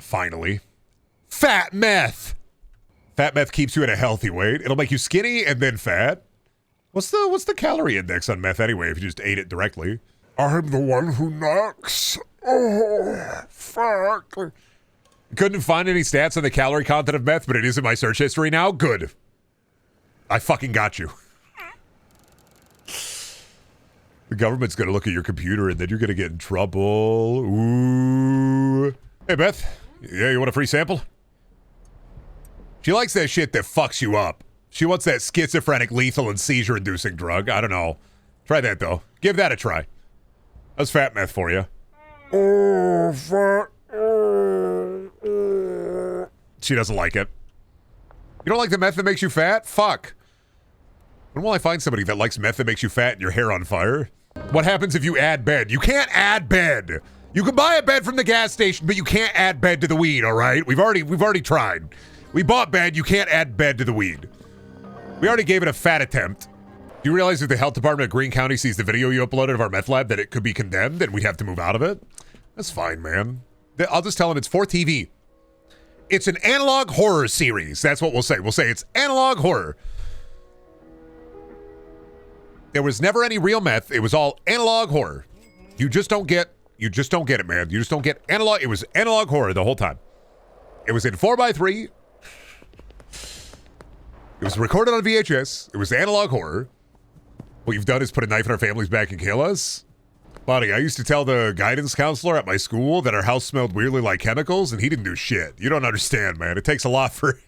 Speaker 1: Finally. Fat meth! Fat meth keeps you at a healthy weight. It'll make you skinny and then fat. What's the calorie index on meth anyway if you just ate it directly? I'm the one who knocks. Oh, fuck. Couldn't find any stats on the calorie content of meth, but it is in my search history now. Good. I fucking got you. The government's gonna look at your computer and then you're gonna get in trouble. Ooh. Hey, Beth. Yeah, you want a free sample? She likes that shit that fucks you up. She wants that schizophrenic, lethal, and seizure-inducing drug. I don't know. Try that, though. Give that a try. That's fat meth for you. Oh, fat. She doesn't like it. You don't like the meth that makes you fat? Fuck. When will I find somebody that likes meth that makes you fat and your hair on fire? What happens if you add bed? You can't add bed. You can buy a bed from the gas station, but you can't add bed to the weed, all right? We've already tried. We bought bed, you can't add bed to the weed. We already gave it a fat attempt. Do you realize if the health department of Greene County sees the video you uploaded of our meth lab that it could be condemned and we'd have to move out of it? That's fine, man. I'll just tell them it's for TV. It's an analog horror series. That's what we'll say. We'll say it's analog horror. There was never any real meth. It was all analog horror. You just don't get it, man. You just don't get analog. It was analog horror the whole time. It was in 4x3. It was recorded on VHS. It was analog horror. What you've done is put a knife in our family's back and kill us. Buddy, I used to tell the guidance counselor at my school that our house smelled weirdly like chemicals, and he didn't do shit. You don't understand, man. It takes a lot for...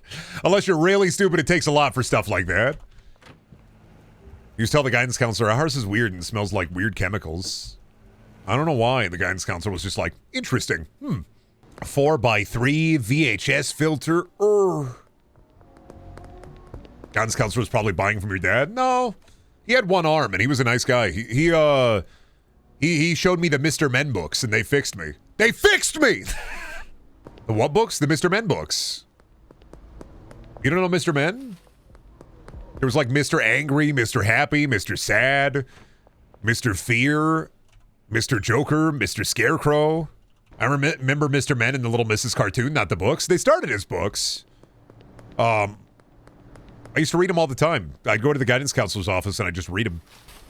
Speaker 1: Unless you're really stupid, it takes a lot for stuff like that. You just tell the guidance counselor, our house is weird and smells like weird chemicals. I don't know why. And the guidance counselor was just like, interesting. 4x3 VHS filter. Guidance counselor was probably buying from your dad. No, he had one arm and he was a nice guy. He showed me the Mr. Men books and they fixed me. They fixed me! The what books? The Mr. Men books. You don't know Mr. Men? There was like Mr. Angry, Mr. Happy, Mr. Sad, Mr. Fear, Mr. Joker, Mr. Scarecrow. I remember Mr. Men in the Little Mrs. cartoon, not the books. They started as books. I used to read them all the time. I'd go to the guidance counselor's office and I'd just read them.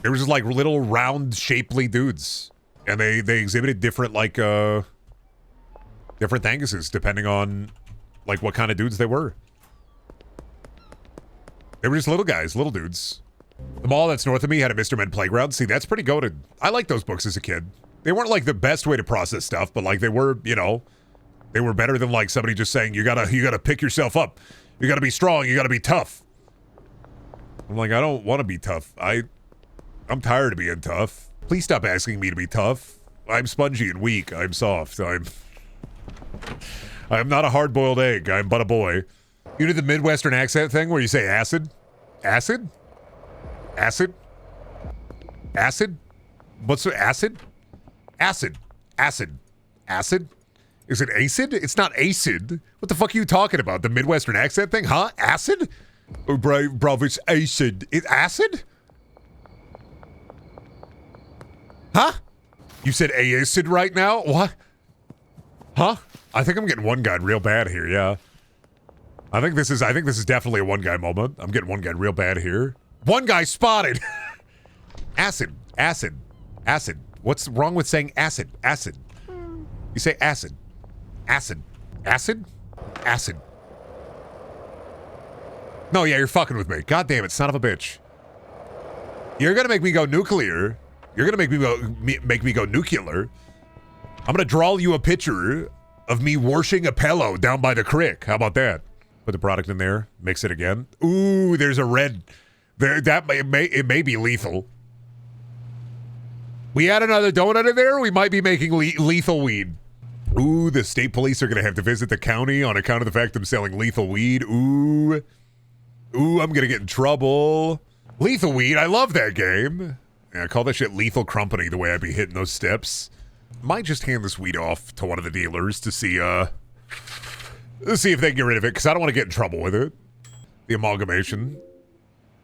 Speaker 1: They were just like little round, shapely dudes. And they exhibited different, like, different thanguses depending on, like, what kind of dudes they were. They were just little guys, little dudes. The mall that's north of me had a Mr. Men playground. See, that's pretty goated. I liked those books as a kid. They weren't, like, the best way to process stuff, but, like, they were, you know, they were better than, like, somebody just saying, you gotta pick yourself up. You gotta be strong. You gotta be tough. I'm like, I don't want to be tough. I'm tired of being tough. Please stop asking me to be tough. I'm spongy and weak. I'm soft. I'm not a hard-boiled egg. I'm but a boy. You do the Midwestern accent thing where you say acid? Acid? Acid? Acid? What's the acid? Acid. Acid. Acid? Is it acid? It's not acid. What the fuck are you talking about? The Midwestern accent thing? Huh? Acid? Oh, bro, it's acid. It's acid? Huh? You said acid right now? What? Huh? I think I'm getting one guy real bad here, yeah. I think this is definitely a one guy moment. I'm getting one guy real bad here. One guy spotted. Acid. Acid. Acid. What's wrong with saying acid? Acid. You say acid. Acid. Acid? Acid. No, yeah, you're fucking with me. God damn it, son of a bitch. You're gonna make me go nuclear. You're gonna make me go nuclear. I'm gonna draw you a picture of me washing a pillow down by the creek. How about that? Put the product in there. Mix it again. Ooh, there's a red. There, it may be lethal. We add another donut in there. We might be making lethal weed. Ooh, the state police are gonna have to visit the county on account of the fact I'm selling lethal weed. Ooh, I'm gonna get in trouble. Lethal weed. I love that game. Yeah, I call that shit Lethal Company. The way I be hitting those steps. Might just hand this weed off to one of the dealers to see let's see if they can get rid of it, because I don't want to get in trouble with it. The amalgamation.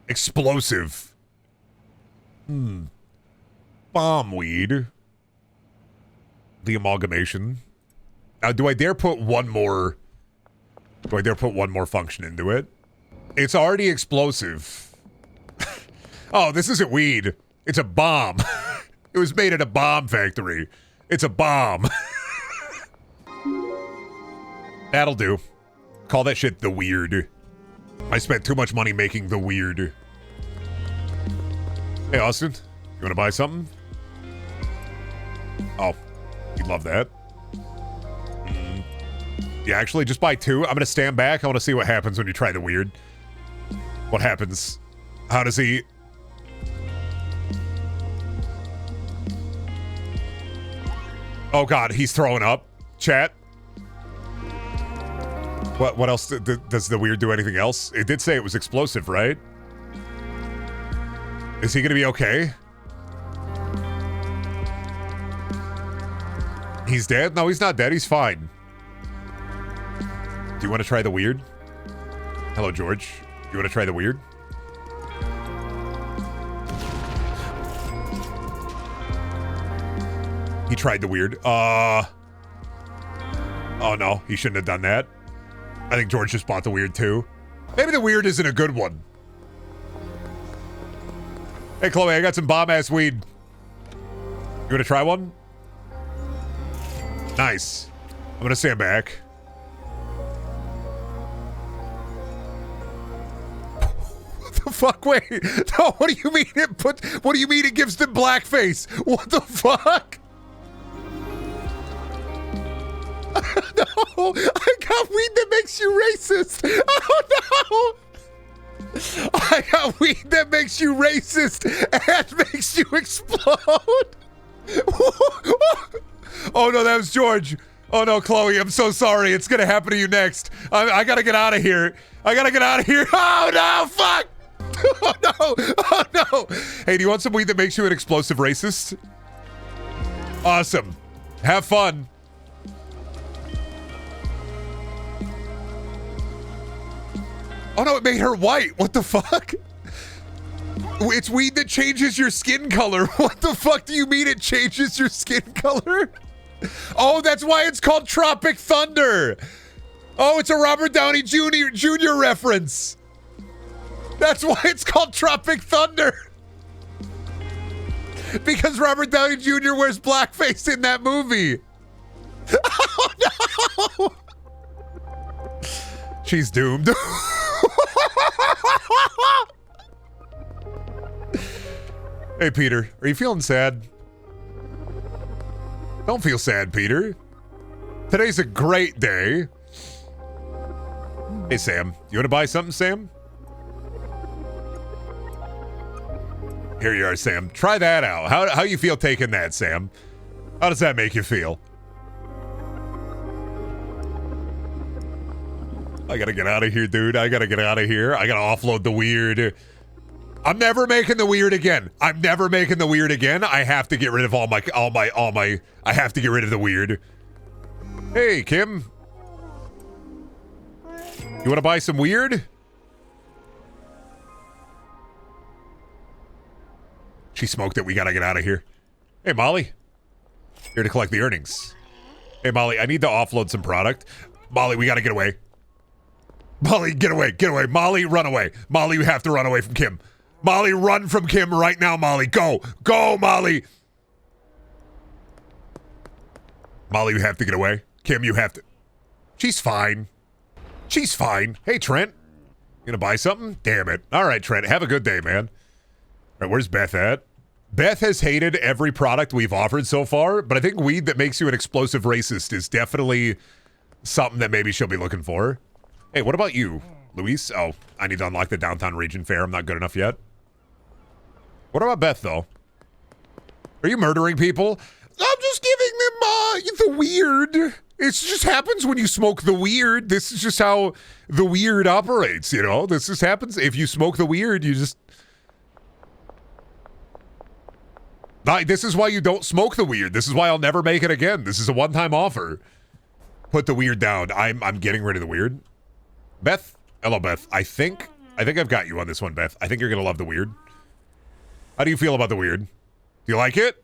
Speaker 1: Explosive. Bomb weed. The amalgamation. Now, do I dare put one more function into it? It's already explosive. Oh, this isn't weed. It's a bomb. It was made at a bomb factory. It's a bomb. That'll do. Call that shit the weird. I spent too much money making the weird. Hey, Austin. You want to buy something? Oh, you'd love that. Yeah, actually, just buy 2. I'm gonna stand back. I want to see what happens when you try the weird. What happens? How does he... Oh god, he's throwing up. Chat. What else? Does the weird do anything else? It did say it was explosive, right? Is he gonna be okay? He's dead? No, he's not dead. He's fine. Do you want to try the weird? Hello, George. Do you want to try the weird? He tried the weird. Oh no, he shouldn't have done that. I think George just bought the weird too. Maybe the weird isn't a good one. Hey, Chloe, I got some bomb-ass weed. You want to try one? Nice. I'm gonna stand back. What the fuck? Wait. No, what do you mean what do you mean it gives them blackface? What the fuck? No, I got weed that makes you racist. Oh no. I got weed that makes you racist and makes you explode. Oh no, that was George. Oh no, Chloe, I'm so sorry. It's gonna happen to you next. I gotta get out of here. I gotta get out of here. Oh no, fuck. Oh no, oh no. Hey, do you want some weed that makes you an explosive racist? Awesome. Have fun. Oh no, it made her white. What the fuck? It's weed that changes your skin color. What the fuck do you mean it changes your skin color? Oh, that's why it's called Tropic Thunder. Oh, it's a Robert Downey Jr. reference. That's why it's called Tropic Thunder. Because Robert Downey Jr. wears blackface in that movie. Oh no! She's doomed. Hey, Peter, are you feeling sad? Don't feel sad, Peter. Today's a great day. Hey, Sam, you want to buy something, Sam? Here you are, Sam. Try that out. How you feel taking that, Sam? How does that make you feel? I gotta get out of here, dude. I gotta get out of here. I gotta offload the weird. I'm never making the weird again. I'm never making the weird again. I have to get rid of all my. I have to get rid of the weird. Hey, Kim. You want to buy some weird? She smoked it. We gotta get out of here. Hey, Molly. Here to collect the earnings. Hey, Molly, I need to offload some product. Molly, we gotta get away. Molly, get away, get away. Molly, run away. Molly, you have to run away from Kim. Molly, run from Kim right now, Molly. Go. Go, Molly. Molly, you have to get away. Kim, you have to. She's fine. She's fine. Hey, Trent. You gonna buy something? Damn it. All right, Trent. Have a good day, man. All right, where's Beth at? Beth has hated every product we've offered so far, but I think weed that makes you an explosive racist is definitely something that maybe she'll be looking for. Hey, what about you, Luis? Oh, I need to unlock the downtown region fair. I'm not good enough yet. What about Beth, though? Are you murdering people? I'm just giving them the weird. It just happens when you smoke the weird. This is just how the weird operates, you know? This just happens. If you smoke the weird, you just... This is why you don't smoke the weird. This is why I'll never make it again. This is a one-time offer. Put the weird down. I'm getting rid of the weird. Beth? Hello, Beth. I think I've got you on this one, Beth. I think you're gonna love the weird. How do you feel about the weird? Do you like it?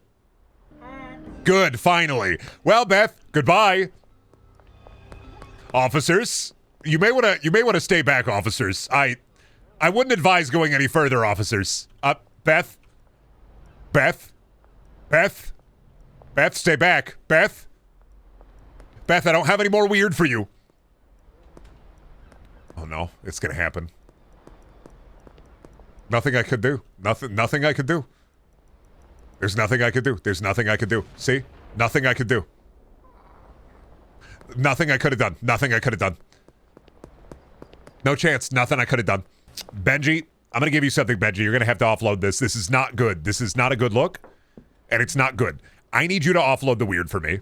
Speaker 1: Good, finally. Well, Beth, goodbye. Officers, you may wanna stay back, officers. I wouldn't advise going any further, officers. Beth, stay back. Beth, I don't have any more weird for you. Oh no, it's gonna happen. Nothing I could do. Nothing I could do. There's nothing I could do. There's nothing I could do. See? Nothing I could do. Nothing I could have done. Nothing I could have done. No chance. Nothing I could have done. Benji, I'm going to give you something, Benji. You're going to have to offload this. This is not good. This is not a good look, and it's not good. I need you to offload the weird for me.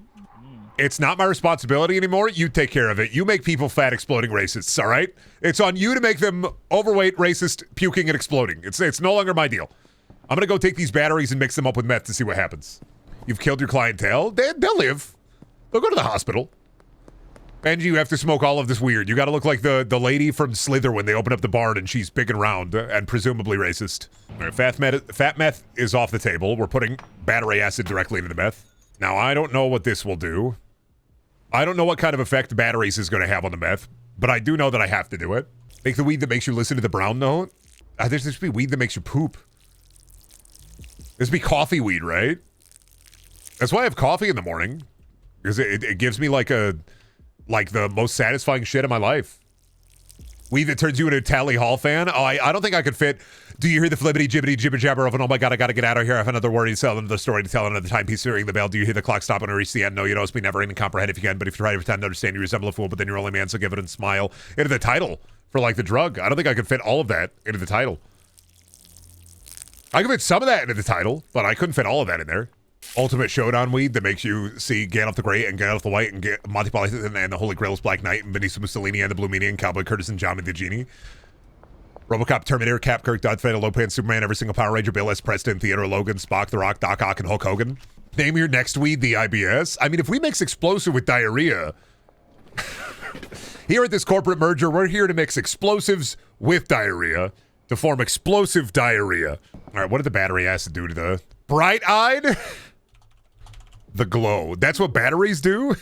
Speaker 1: It's not my responsibility anymore. You take care of it. You make people fat, exploding racists, all right? It's on you to make them overweight, racist, puking, and exploding. It's no longer my deal. I'm going to go take these batteries and mix them up with meth to see what happens. You've killed your clientele. They'll live. They'll go to the hospital. Benji, you have to smoke all of this weird. You got to look like the lady from Slither when they open up the barn and she's big and round and presumably racist. All right, fat meth is off the table. We're putting battery acid directly into the meth. Now, I don't know what this will do. I don't know what kind of effect batteries is going to have on the meth, but I do know that I have to do it. Make the weed that makes you listen to the brown note. There should be weed that makes you poop. This would be coffee weed, right? That's why I have coffee in the morning. Because it gives me like the most satisfying shit in my life. Weed that turns you into a Tally Hall fan? Oh, I don't think I could fit. Do you hear the flibbity jibbity jibber jabber of an, oh my god, I gotta get out of here. I have another worry to tell, another story to tell, another timepiece to ring the bell. Do you hear the clock stop when I reach the end? No, you know it's me never even comprehend if you can, but if you try to pretend to understand, you resemble a fool, but then you're only man, so give it and smile. Into the title for like the drug. I don't think I could fit all of that into the title. I could fit some of that into the title, but I couldn't fit all of that in there. Ultimate Showdown weed that makes you see Gandalf the Great and Gandalf the White and Monty Python and the Holy Grail's Black Knight and Benito Mussolini and the Blue Meanie and Cowboy Curtis and Johnny the Genie. RoboCop, Terminator, Cap, Kirk, Darth Vader, Lopan, Superman, every single Power Ranger, Bill S. Preston, Theodore Logan, Spock, The Rock, Doc Ock, and Hulk Hogan. Name your next weed the IBS. I mean, if we mix explosive with diarrhea, here at this corporate merger, we're here to mix explosives with diarrhea to form explosive diarrhea. All right, what did the battery acid do to the bright-eyed? The glow. That's what batteries do?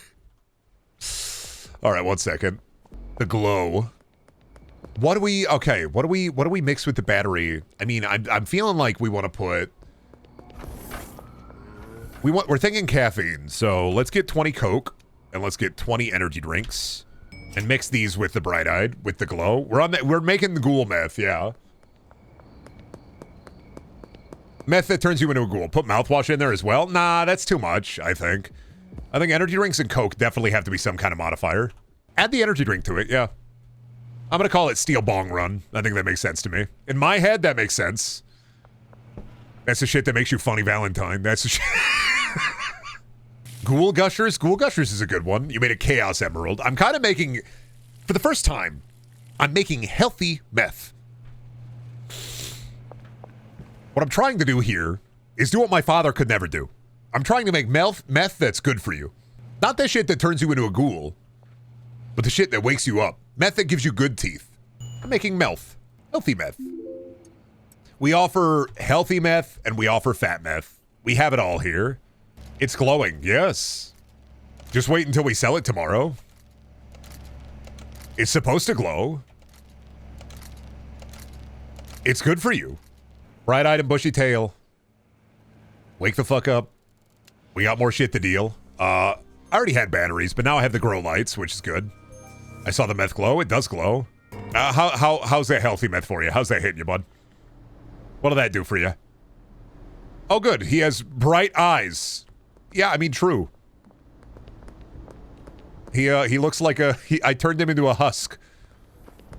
Speaker 1: All right, 1 second. The glow. What do we mix with the battery? I mean, I'm feeling like we want to put... We're thinking caffeine, so let's get 20 Coke, and let's get 20 energy drinks, and mix these with the bright-eyed, with the glow. We're making the ghoul meth, yeah. Meth that turns you into a ghoul. Put mouthwash in there as well? Nah, that's too much, I think. I think energy drinks and Coke definitely have to be some kind of modifier. Add the energy drink to it, yeah. I'm going to call it Steel Bong Run. I think that makes sense to me. In my head, that makes sense. That's the shit that makes you funny Valentine. That's the shit. Ghoul Gushers? Ghoul Gushers is a good one. You made a Chaos Emerald. I'm kind of making, for the first time, I'm making healthy meth. What I'm trying to do here is do what my father could never do. I'm trying to make meth that's good for you. Not the shit that turns you into a ghoul, but the shit that wakes you up. Meth that gives you good teeth. I'm making meth. Healthy meth. We offer healthy meth and we offer fat meth. We have it all here. It's glowing, yes. Just wait until we sell it tomorrow. It's supposed to glow. It's good for you. Bright-eyed and bushy tail. Wake the fuck up. We got more shit to deal. I already had batteries, but now I have the grow lights, which is good. I saw the meth glow. It does glow. How's that healthy meth for you? How's that hitting you, bud? What'll that do for you? Oh, good. He has bright eyes. Yeah, I mean, true. He looks like I turned him into a husk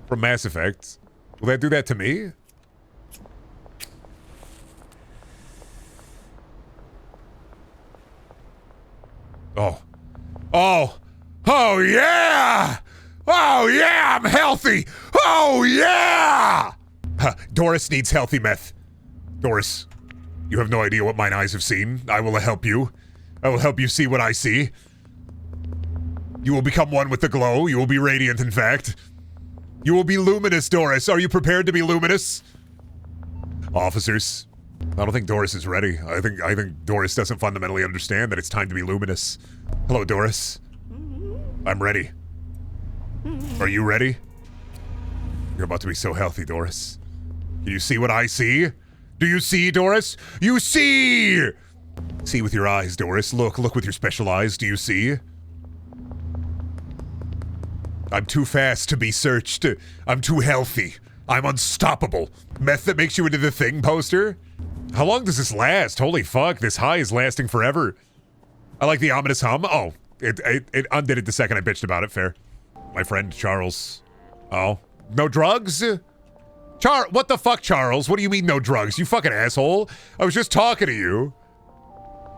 Speaker 1: from Mass Effect. Will that do that to me? Oh. Oh. Oh, yeah! Oh, yeah, I'm healthy! Oh, yeah! Doris needs healthy meth. Doris, you have no idea what mine eyes have seen. I will help you. I will help you see what I see. You will become one with the glow. You will be radiant, in fact. You will be luminous, Doris. Are you prepared to be luminous? Officers, I don't think Doris is ready. I think Doris doesn't fundamentally understand that it's time to be luminous. Hello, Doris. I'm ready. Are you ready? You're about to be so healthy, Doris. Can you see what I see? Do you see, Doris? You see! See with your eyes, Doris. Look with your special eyes. Do you see? I'm too fast to be searched. I'm too healthy. I'm unstoppable. Meth that makes you into the Thing poster? How long does this last? Holy fuck, this high is lasting forever. I like the ominous hum. Oh, It undid it the second I bitched about it. Fair. My friend Charles. Oh, no drugs? What the fuck, Charles? What do you mean no drugs? You fucking asshole. I was just talking to you.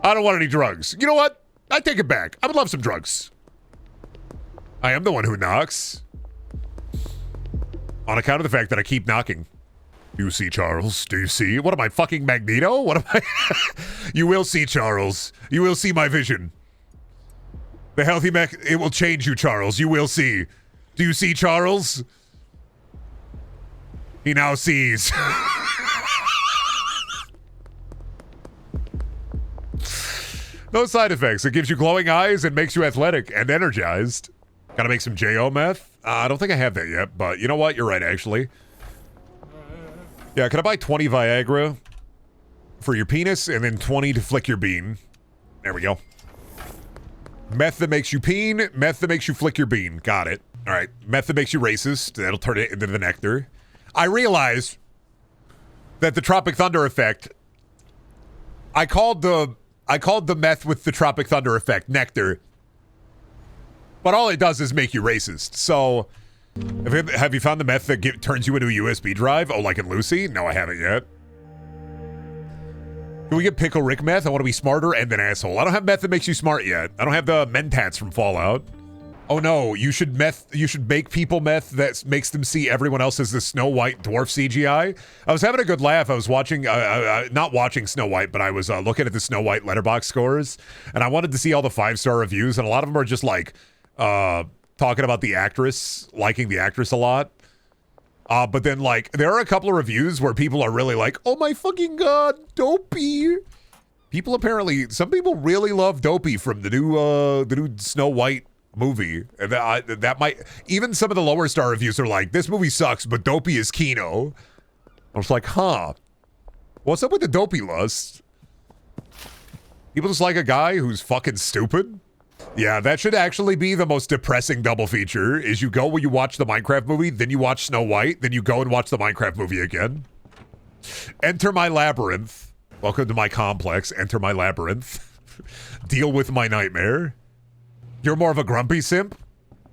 Speaker 1: I don't want any drugs. You know what? I take it back. I would love some drugs. I am the one who knocks. On account of the fact that I keep knocking. Do you see, Charles? Do you see? What am I, fucking Magneto? What am I? You will see, Charles. You will see my vision. The healthy mech, it will change you, Charles. You will see. Do you see, Charles? He now sees. No side effects. It gives you glowing eyes and makes you athletic and energized. Gotta make some J.O. meth? I don't think I have that yet, but you know what? You're right, actually. Yeah, can I buy 20 Viagra for your penis and then 20 to flick your bean? There we go. Meth that makes you peen, meth that makes you flick your bean. Got it. All right, meth that makes you racist. That'll turn it into the nectar. I realize that the Tropic Thunder effect, I called the meth with the Tropic Thunder effect nectar, but all it does is make you racist. So, have you found the meth that turns you into a USB drive? Oh, like in Lucy? No, I haven't yet. Can we get Pickle Rick meth? I want to be smarter and an asshole. I don't have meth that makes you smart yet. I don't have the Mentats from Fallout. Oh no, you should make people meth that makes them see everyone else as the Snow White dwarf CGI. I was having a good laugh. I was watching, not watching Snow White, but I was looking at the Snow White letterbox scores, and I wanted to see all the 5-star reviews, and a lot of them are just like, talking about the actress, liking the actress a lot. But then, like, there are a couple of reviews where people are really like, oh my fucking god, Dopey. Some people really love Dopey from the new Snow White movie. And that might, even some of the lower star reviews are like, this movie sucks, but Dopey is Kino. I was like, huh, what's up with the Dopey lust? People just like a guy who's fucking stupid? Yeah, that should actually be the most depressing double feature, is you go when you watch the Minecraft movie, then you watch Snow White, then you go and watch the Minecraft movie again. Enter my labyrinth. Welcome to my complex. Enter my labyrinth. Deal with my nightmare. You're more of a Grumpy simp?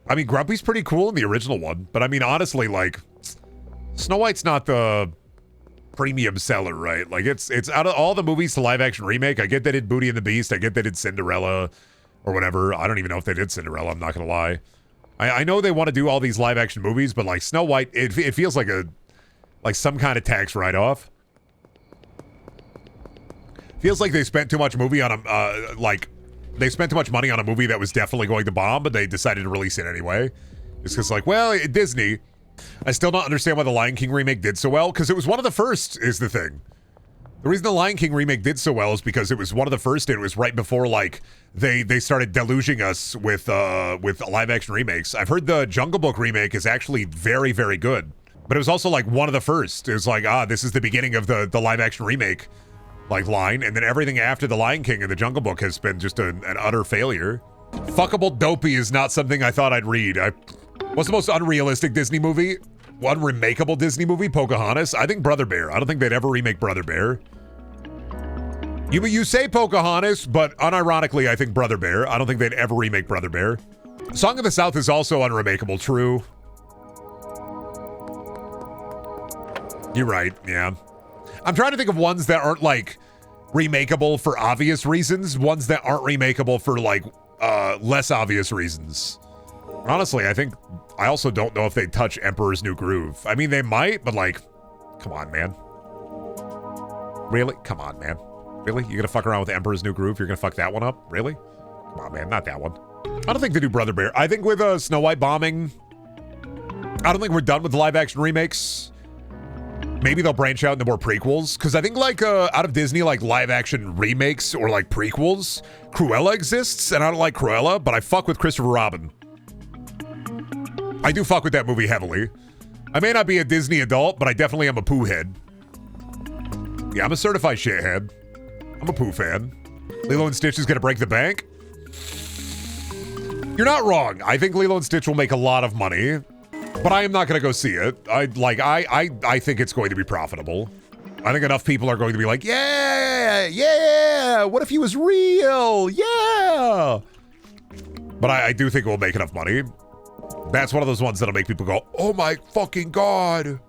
Speaker 1: I mean, Grumpy's pretty cool in the original one, but I mean, honestly, like, Snow White's not the premium seller, right? Like, it's out of all the movies to live action remake, I get they did Beauty and the Beast, I get they did Cinderella, or whatever. I don't even know if they did Cinderella, I'm not gonna lie. I know they want to do all these live action movies, but like Snow White, it feels like some kind of tax write-off. Feels like they spent too much movie on they spent too much money on a movie that was definitely going to bomb, but they decided to release it anyway. Just because, like, well, Disney. I still don't understand why the Lion King remake did so well, because it was one of the first, is the thing. The reason the Lion King remake did so well is because it was one of the first, and it was right before, like, they started deluging us with live action remakes. I've heard the Jungle Book remake is actually very, very good. But it was also, like, one of the first. It was like, this is the beginning of the live action remake, like, line, and then everything after the Lion King and the Jungle Book has been just an utter failure. Fuckable Dopey is not something I thought I'd read. What's the most unrealistic Disney movie? One remakeable Disney movie? Pocahontas? I think Brother Bear. I don't think they'd ever remake Brother Bear. You say Pocahontas, but unironically, I think Brother Bear. I don't think they'd ever remake Brother Bear. Song of the South is also unremakeable, true. You're right, yeah. I'm trying to think of ones that aren't, like, remakeable for obvious reasons, ones that aren't remakeable for, like, less obvious reasons. Honestly, I also don't know if they'd touch Emperor's New Groove. I mean, they might, but, like, come on, man. Really? Come on, man. Really? You're gonna fuck around with Emperor's New Groove? You're gonna fuck that one up? Really? Come on, man. Not that one. I don't think they do Brother Bear. I think with Snow White bombing, I don't think we're done with live action remakes. Maybe they'll branch out into more prequels. Because I think, like, out of Disney, like, live action remakes or, like, prequels, Cruella exists, and I don't like Cruella, but I fuck with Christopher Robin. I do fuck with that movie heavily. I may not be a Disney adult, but I definitely am a Pooh head. Yeah, I'm a certified shithead. I'm a Pooh fan. Lilo and Stitch is gonna break the bank? You're not wrong. I think Lilo and Stitch will make a lot of money, but I am not gonna go see it. I think it's going to be profitable. I think enough people are going to be like, yeah, what if he was real? Yeah. But I do think it will make enough money. That's one of those ones that'll make people go, oh my fucking God.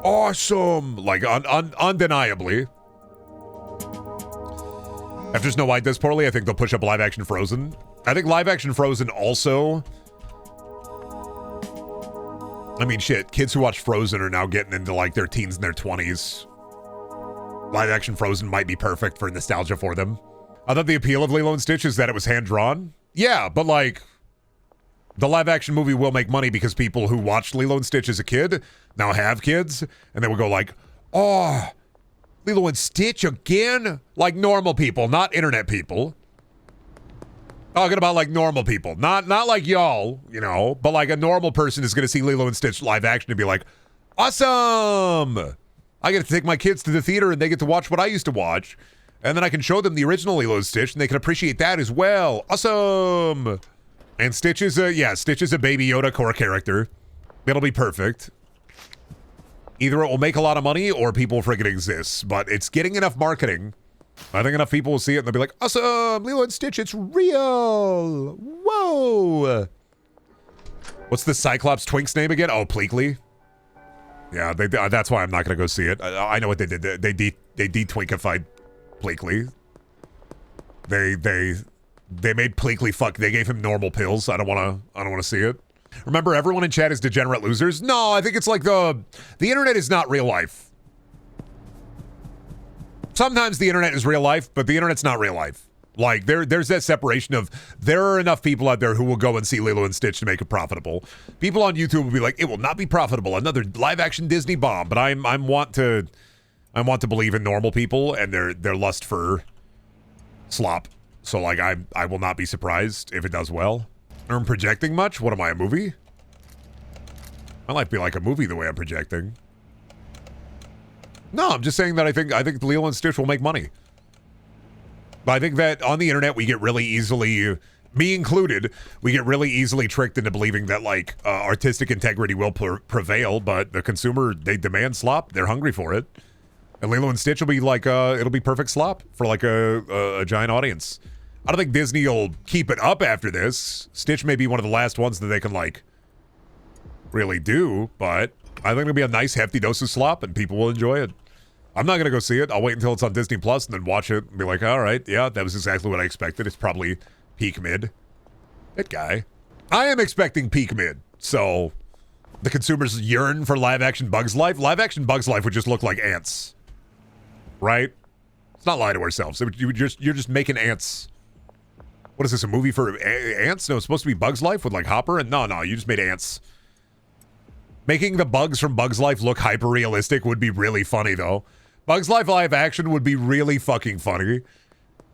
Speaker 1: Awesome. Like, undeniably. After Snow White does poorly, I think they'll push up live action Frozen. I think live action Frozen also... I mean, shit, kids who watch Frozen are now getting into, like, their teens and their 20s. Live action Frozen might be perfect for nostalgia for them. I thought the appeal of Lilo and Stitch is that it was hand-drawn. Yeah, but, like, the live action movie will make money because people who watched Lilo and Stitch as a kid now have kids, and they will go like, oh, Lilo and Stitch again? Like normal people, not internet people. Talking about like normal people, not like y'all, you know, but like a normal person is going to see Lilo and Stitch live action and be like, awesome! I get to take my kids to the theater and they get to watch what I used to watch. And then I can show them the original Lilo and Stitch and they can appreciate that as well. Awesome! And Stitch is a Baby Yoda core character. It'll be perfect. Either it will make a lot of money or people freaking exist. But it's getting enough marketing. I think enough people will see it and they'll be like, awesome! Lilo and Stitch, it's real! Whoa! What's the Cyclops Twink's name again? Oh, Pleakley? Yeah, that's why I'm not going to go see it. I know what they did. They de-twinkified Pleakley. They made Pleakley fuck. They gave him normal pills. I don't want to see it. Remember, everyone in chat is degenerate losers? No, I think it's like the internet is not real life. Sometimes the internet is real life, but the internet's not real life. Like, there's that separation of, there are enough people out there who will go and see Lilo and Stitch to make it profitable. People on YouTube will be like, it will not be profitable, another live-action Disney bomb. But I want to believe in normal people and their lust for slop. So, like, I will not be surprised if it does well. I'm projecting much? What am I, a movie? I might be like a movie the way I'm projecting. No, I'm just saying that I think Lilo and Stitch will make money. But I think that on the internet we get really easily, me included, we get really easily tricked into believing that like artistic integrity will prevail, but the consumer, they demand slop, they're hungry for it. And Lilo and Stitch will be like, it'll be perfect slop for like a giant audience. I don't think Disney will keep it up after this. Stitch may be one of the last ones that they can like really do, but I think it'll be a nice hefty dose of slop and people will enjoy it. I'm not going to go see it. I'll wait until it's on Disney Plus and then watch it and be like, all right, yeah, that was exactly what I expected. It's probably peak mid. That guy. I am expecting peak mid. So the consumers yearn for live action Bugs Life. Live action Bugs Life would just look like ants. Right? Let's not lie to ourselves. You're just making ants. What is this, a movie for ants? No, it's supposed to be Bugs Life with like Hopper. And no, you just made ants. Making the bugs from Bugs Life look hyper realistic would be really funny though. Bugs Life live action would be really fucking funny.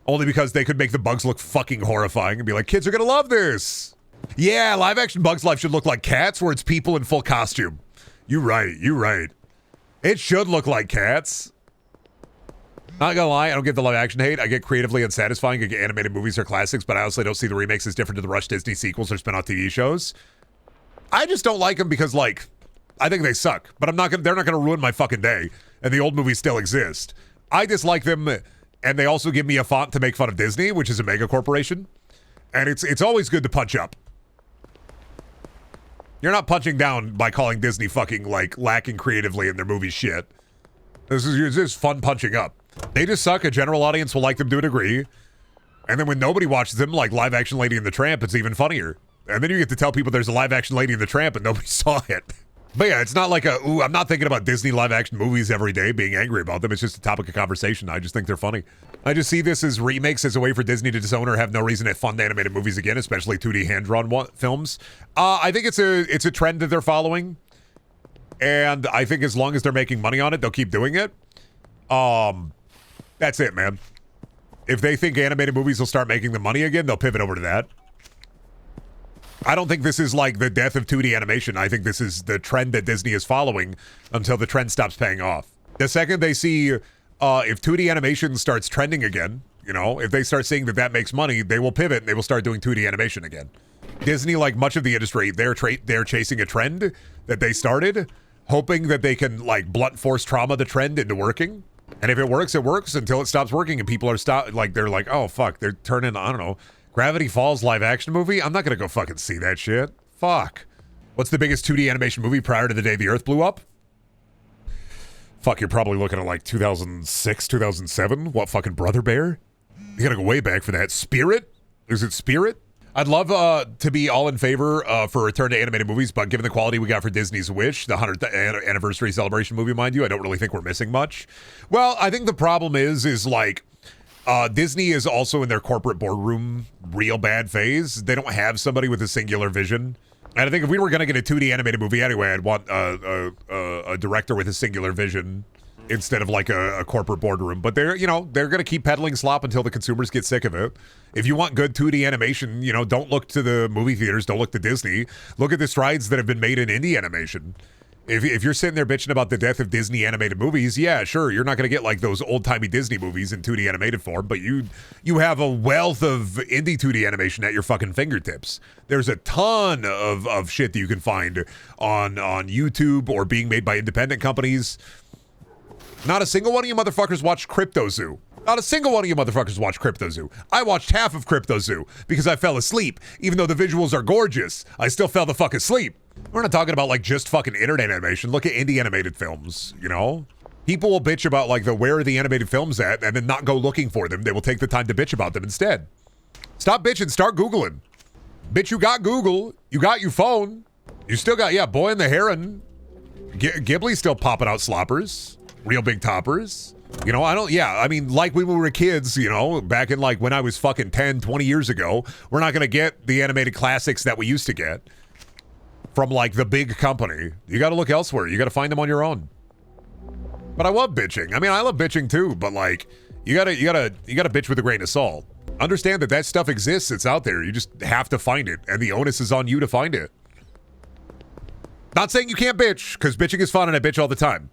Speaker 1: Only because they could make the bugs look fucking horrifying and be like, kids are gonna love this. Yeah, live action Bugs Life should look like Cats where it's people in full costume. You're right. It should look like Cats. Not gonna lie, I don't get the live action hate. I get creatively unsatisfying. I get animated movies are classics, but I honestly don't see the remakes as different to the Rush Disney sequels or spin-off TV shows. I just don't like them because like, I think they suck, but they're not gonna ruin my fucking day. And the old movies still exist. I dislike them, and they also give me a font to make fun of Disney, which is a mega corporation. And it's always good to punch up. You're not punching down by calling Disney fucking, like, lacking creatively in their movie shit. This is fun punching up. They just suck. A general audience will like them to a degree. And then when nobody watches them, like Live Action Lady and the Tramp, it's even funnier. And then you get to tell people there's a Live Action Lady and the Tramp and nobody saw it. But yeah, it's not like I'm not thinking about Disney live action movies every day, being angry about them. It's just a topic of conversation. I just think they're funny. I just see this as remakes as a way for Disney to disown or have no reason to fund animated movies again, especially 2D hand-drawn films. I think it's a trend that they're following. And I think as long as they're making money on it, they'll keep doing it. That's it, man. If they think animated movies will start making them money again, they'll pivot over to that. I don't think this is like the death of 2D animation. I think this is the trend that Disney is following until the trend stops paying off. The second they see if 2D animation starts trending again, you know, if they start seeing that makes money, they will pivot and they will start doing 2D animation again. Disney, like much of the industry, they're chasing a trend that they started, hoping that they can like blunt force trauma the trend into working. And if it works, it works until it stops working and people are they're like, oh fuck, they're turning, I don't know, Gravity Falls live action movie? I'm not gonna go fucking see that shit. Fuck. What's the biggest 2D animation movie prior to the day the Earth blew up? Fuck, you're probably looking at like 2006, 2007. What, fucking Brother Bear? You gotta go way back for that. Spirit? Is it Spirit? I'd love to be all in favor for a return to animated movies, but given the quality we got for Disney's Wish, the 100th anniversary celebration movie, mind you, I don't really think we're missing much. Well, I think the problem is like, Disney is also in their corporate boardroom real bad phase. They don't have somebody with a singular vision. And I think if we were going to get a 2D animated movie anyway, I'd want a director with a singular vision instead of like a corporate boardroom. But they're going to keep peddling slop until the consumers get sick of it. If you want good 2D animation, don't look to the movie theaters, don't look to Disney. Look at the strides that have been made in indie animation. If you're sitting there bitching about the death of Disney animated movies, yeah, sure, you're not going to get like those old-timey Disney movies in 2D animated form, but you have a wealth of indie 2D animation at your fucking fingertips. There's a ton of shit that you can find on YouTube or being made by independent companies. Not a single one of you motherfuckers watched Crypto Zoo. Not a single one of you motherfuckers watched Crypto Zoo. I watched half of Crypto Zoo because I fell asleep. Even though the visuals are gorgeous, I still fell the fuck asleep. We're not talking about like just fucking internet animation. Look at indie animated films, People will bitch about like where are the animated films at and then not go looking for them. They will take the time to bitch about them instead. Stop bitching, start Googling. Bitch, you got Google. You got your phone. You still got, Boy and the Heron. Ghibli's still popping out sloppers. Real big toppers. I mean, like when we were kids, back in like when I was fucking 10, 20 years ago, we're not going to get the animated classics that we used to get from like the big company. You got to look elsewhere. You got to find them on your own. But I love bitching. I mean, I love bitching too, but like you got to bitch with a grain of salt. Understand that stuff exists. It's out there. You just have to find it. And the onus is on you to find it. Not saying you can't bitch, because bitching is fun and I bitch all the time.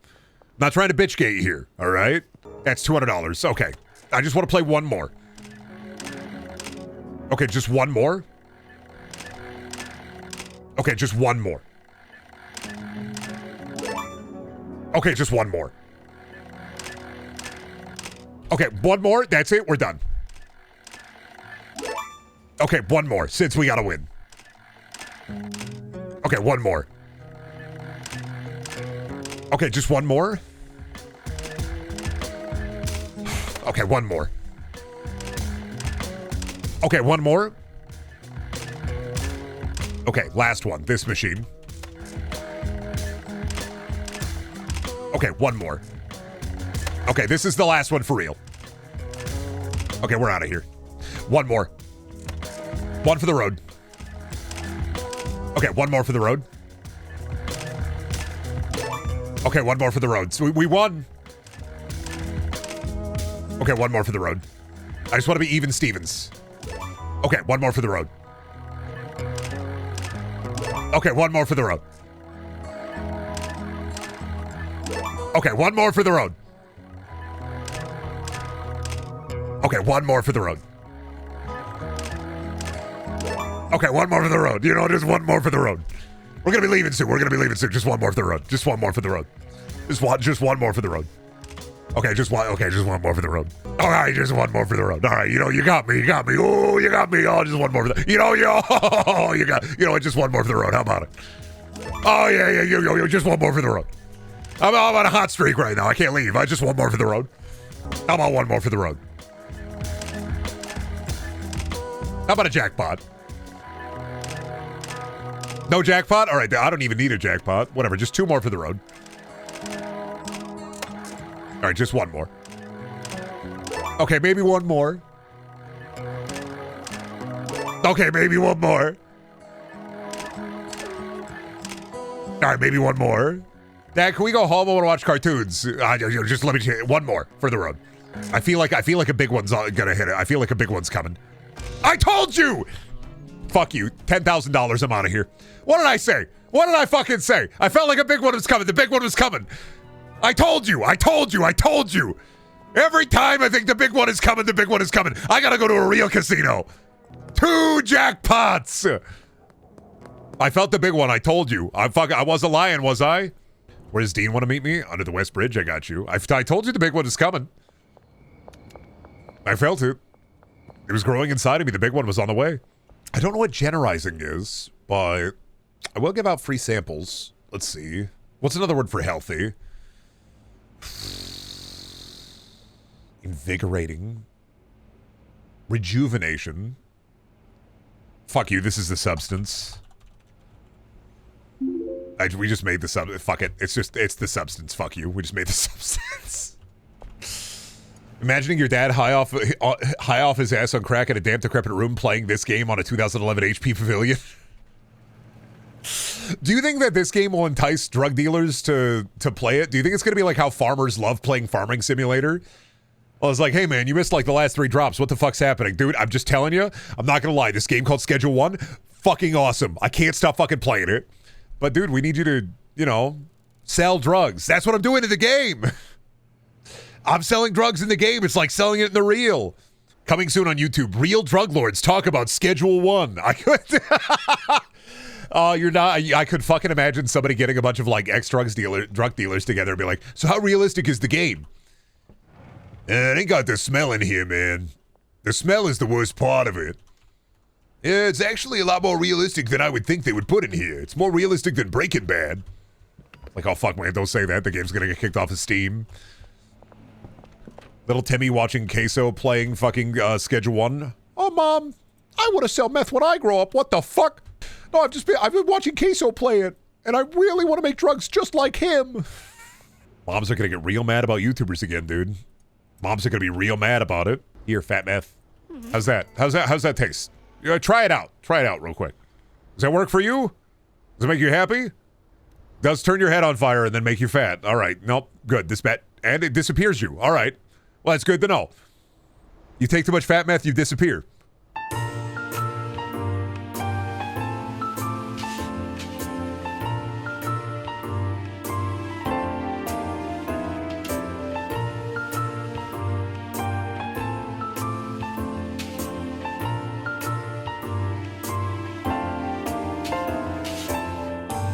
Speaker 1: Not trying to bitch gate here, all right? That's $200. Okay. I just want to play one more. Okay, just one more? Okay, just one more. Okay, just one more. Okay, one more. That's it. We're done. Okay, one more, since we gotta win. Okay, one more. Okay, just one more. Okay, one more. Okay, one more. Okay, last one. This machine. Okay, one more. Okay, this is the last one for real. Okay, we're out of here. One more. One for the road. Okay, one more for the road. Okay, one more for the road. So we won. Okay, one more for the road. I just want to be even Stevens. Okay, one more for the road. Okay, one more for the road. Okay, one more for the road. Okay, one more for the road. Okay, one more for the road. Just one more for the road. We're going to be leaving soon. Just one more for the road. Just one more for the road. Just one more for the road. Okay, just one more for the road. All right, just one more for the road. All right, you got me. Oh, you got me. Oh, just one more for the, just one more for the road. How about it? Oh, yeah, just one more for the road. I'm on a hot streak right now. I can't leave. I just one more for the road. How about one more for the road? How about a jackpot? No jackpot? All right, I don't even need a jackpot. Whatever, just two more for the road. All right, just one more. Okay, maybe one more. Okay, maybe one more. All right, maybe one more. Dad, can we go home? I want to watch cartoons. Just let me one more for the road. I feel like a big one's gonna hit it. I feel like a big one's coming. I told you. Fuck you. $10,000. I'm out of here. What did I say? What did I fucking say? I felt like a big one was coming. The big one was coming. I told you. Every time I think the big one is coming, the big one is coming. I gotta go to a real casino. 2 jackpots. I felt the big one. I told you. I wasn't lying, was I? Where does Dean want to meet me? Under the West Bridge. I got you. I told you the big one is coming. I felt it. It was growing inside of me. The big one was on the way. I don't know what generizing is, but I will give out free samples. Let's see. What's another word for healthy? Invigorating. Rejuvenation. Fuck you, this is the substance. We just made the substance. Fuck it. It's the substance. Fuck you. We just made the substance. Imagining your dad high off his ass on crack in a damp, decrepit room playing this game on a 2011 HP Pavilion. Do you think that this game will entice drug dealers to play it? Do you think it's going to be like how farmers love playing Farming Simulator? Well, it's like, hey man, you missed like the last 3 drops. What the fuck's happening? Dude, I'm just telling you, I'm not going to lie. This game called Schedule 1, fucking awesome. I can't stop fucking playing it. But dude, we need you to, you know, sell drugs. That's what I'm doing in the game. I'm selling drugs in the game. It's like selling it in the real. Coming soon on YouTube. Real drug lords talk about Schedule 1. I could... you're not... I could fucking imagine somebody getting a bunch of like drug dealers together and be like, so how realistic is the game? It ain't got the smell in here, man. The smell is the worst part of it. Yeah, it's actually a lot more realistic than I would think they would put in here. It's more realistic than Breaking Bad. Like, oh fuck, man, don't say that. The game's gonna get kicked off of Steam. Little Timmy watching Queso playing fucking Schedule 1. Oh, Mom, I want to sell meth when I grow up. What the fuck? No, I've been watching Queso play it, and I really want to make drugs just like him. Moms are gonna get real mad about YouTubers again, dude. Moms are gonna be real mad about it. Here, fat meth. How's that? How's that taste? Try it out. Try it out real quick. Does that work for you? Does it make you happy? Does turn your head on fire and then make you fat. All right. Nope. Good. And it disappears you. All right. Well, that's good to know. You take too much fat meth, you disappear.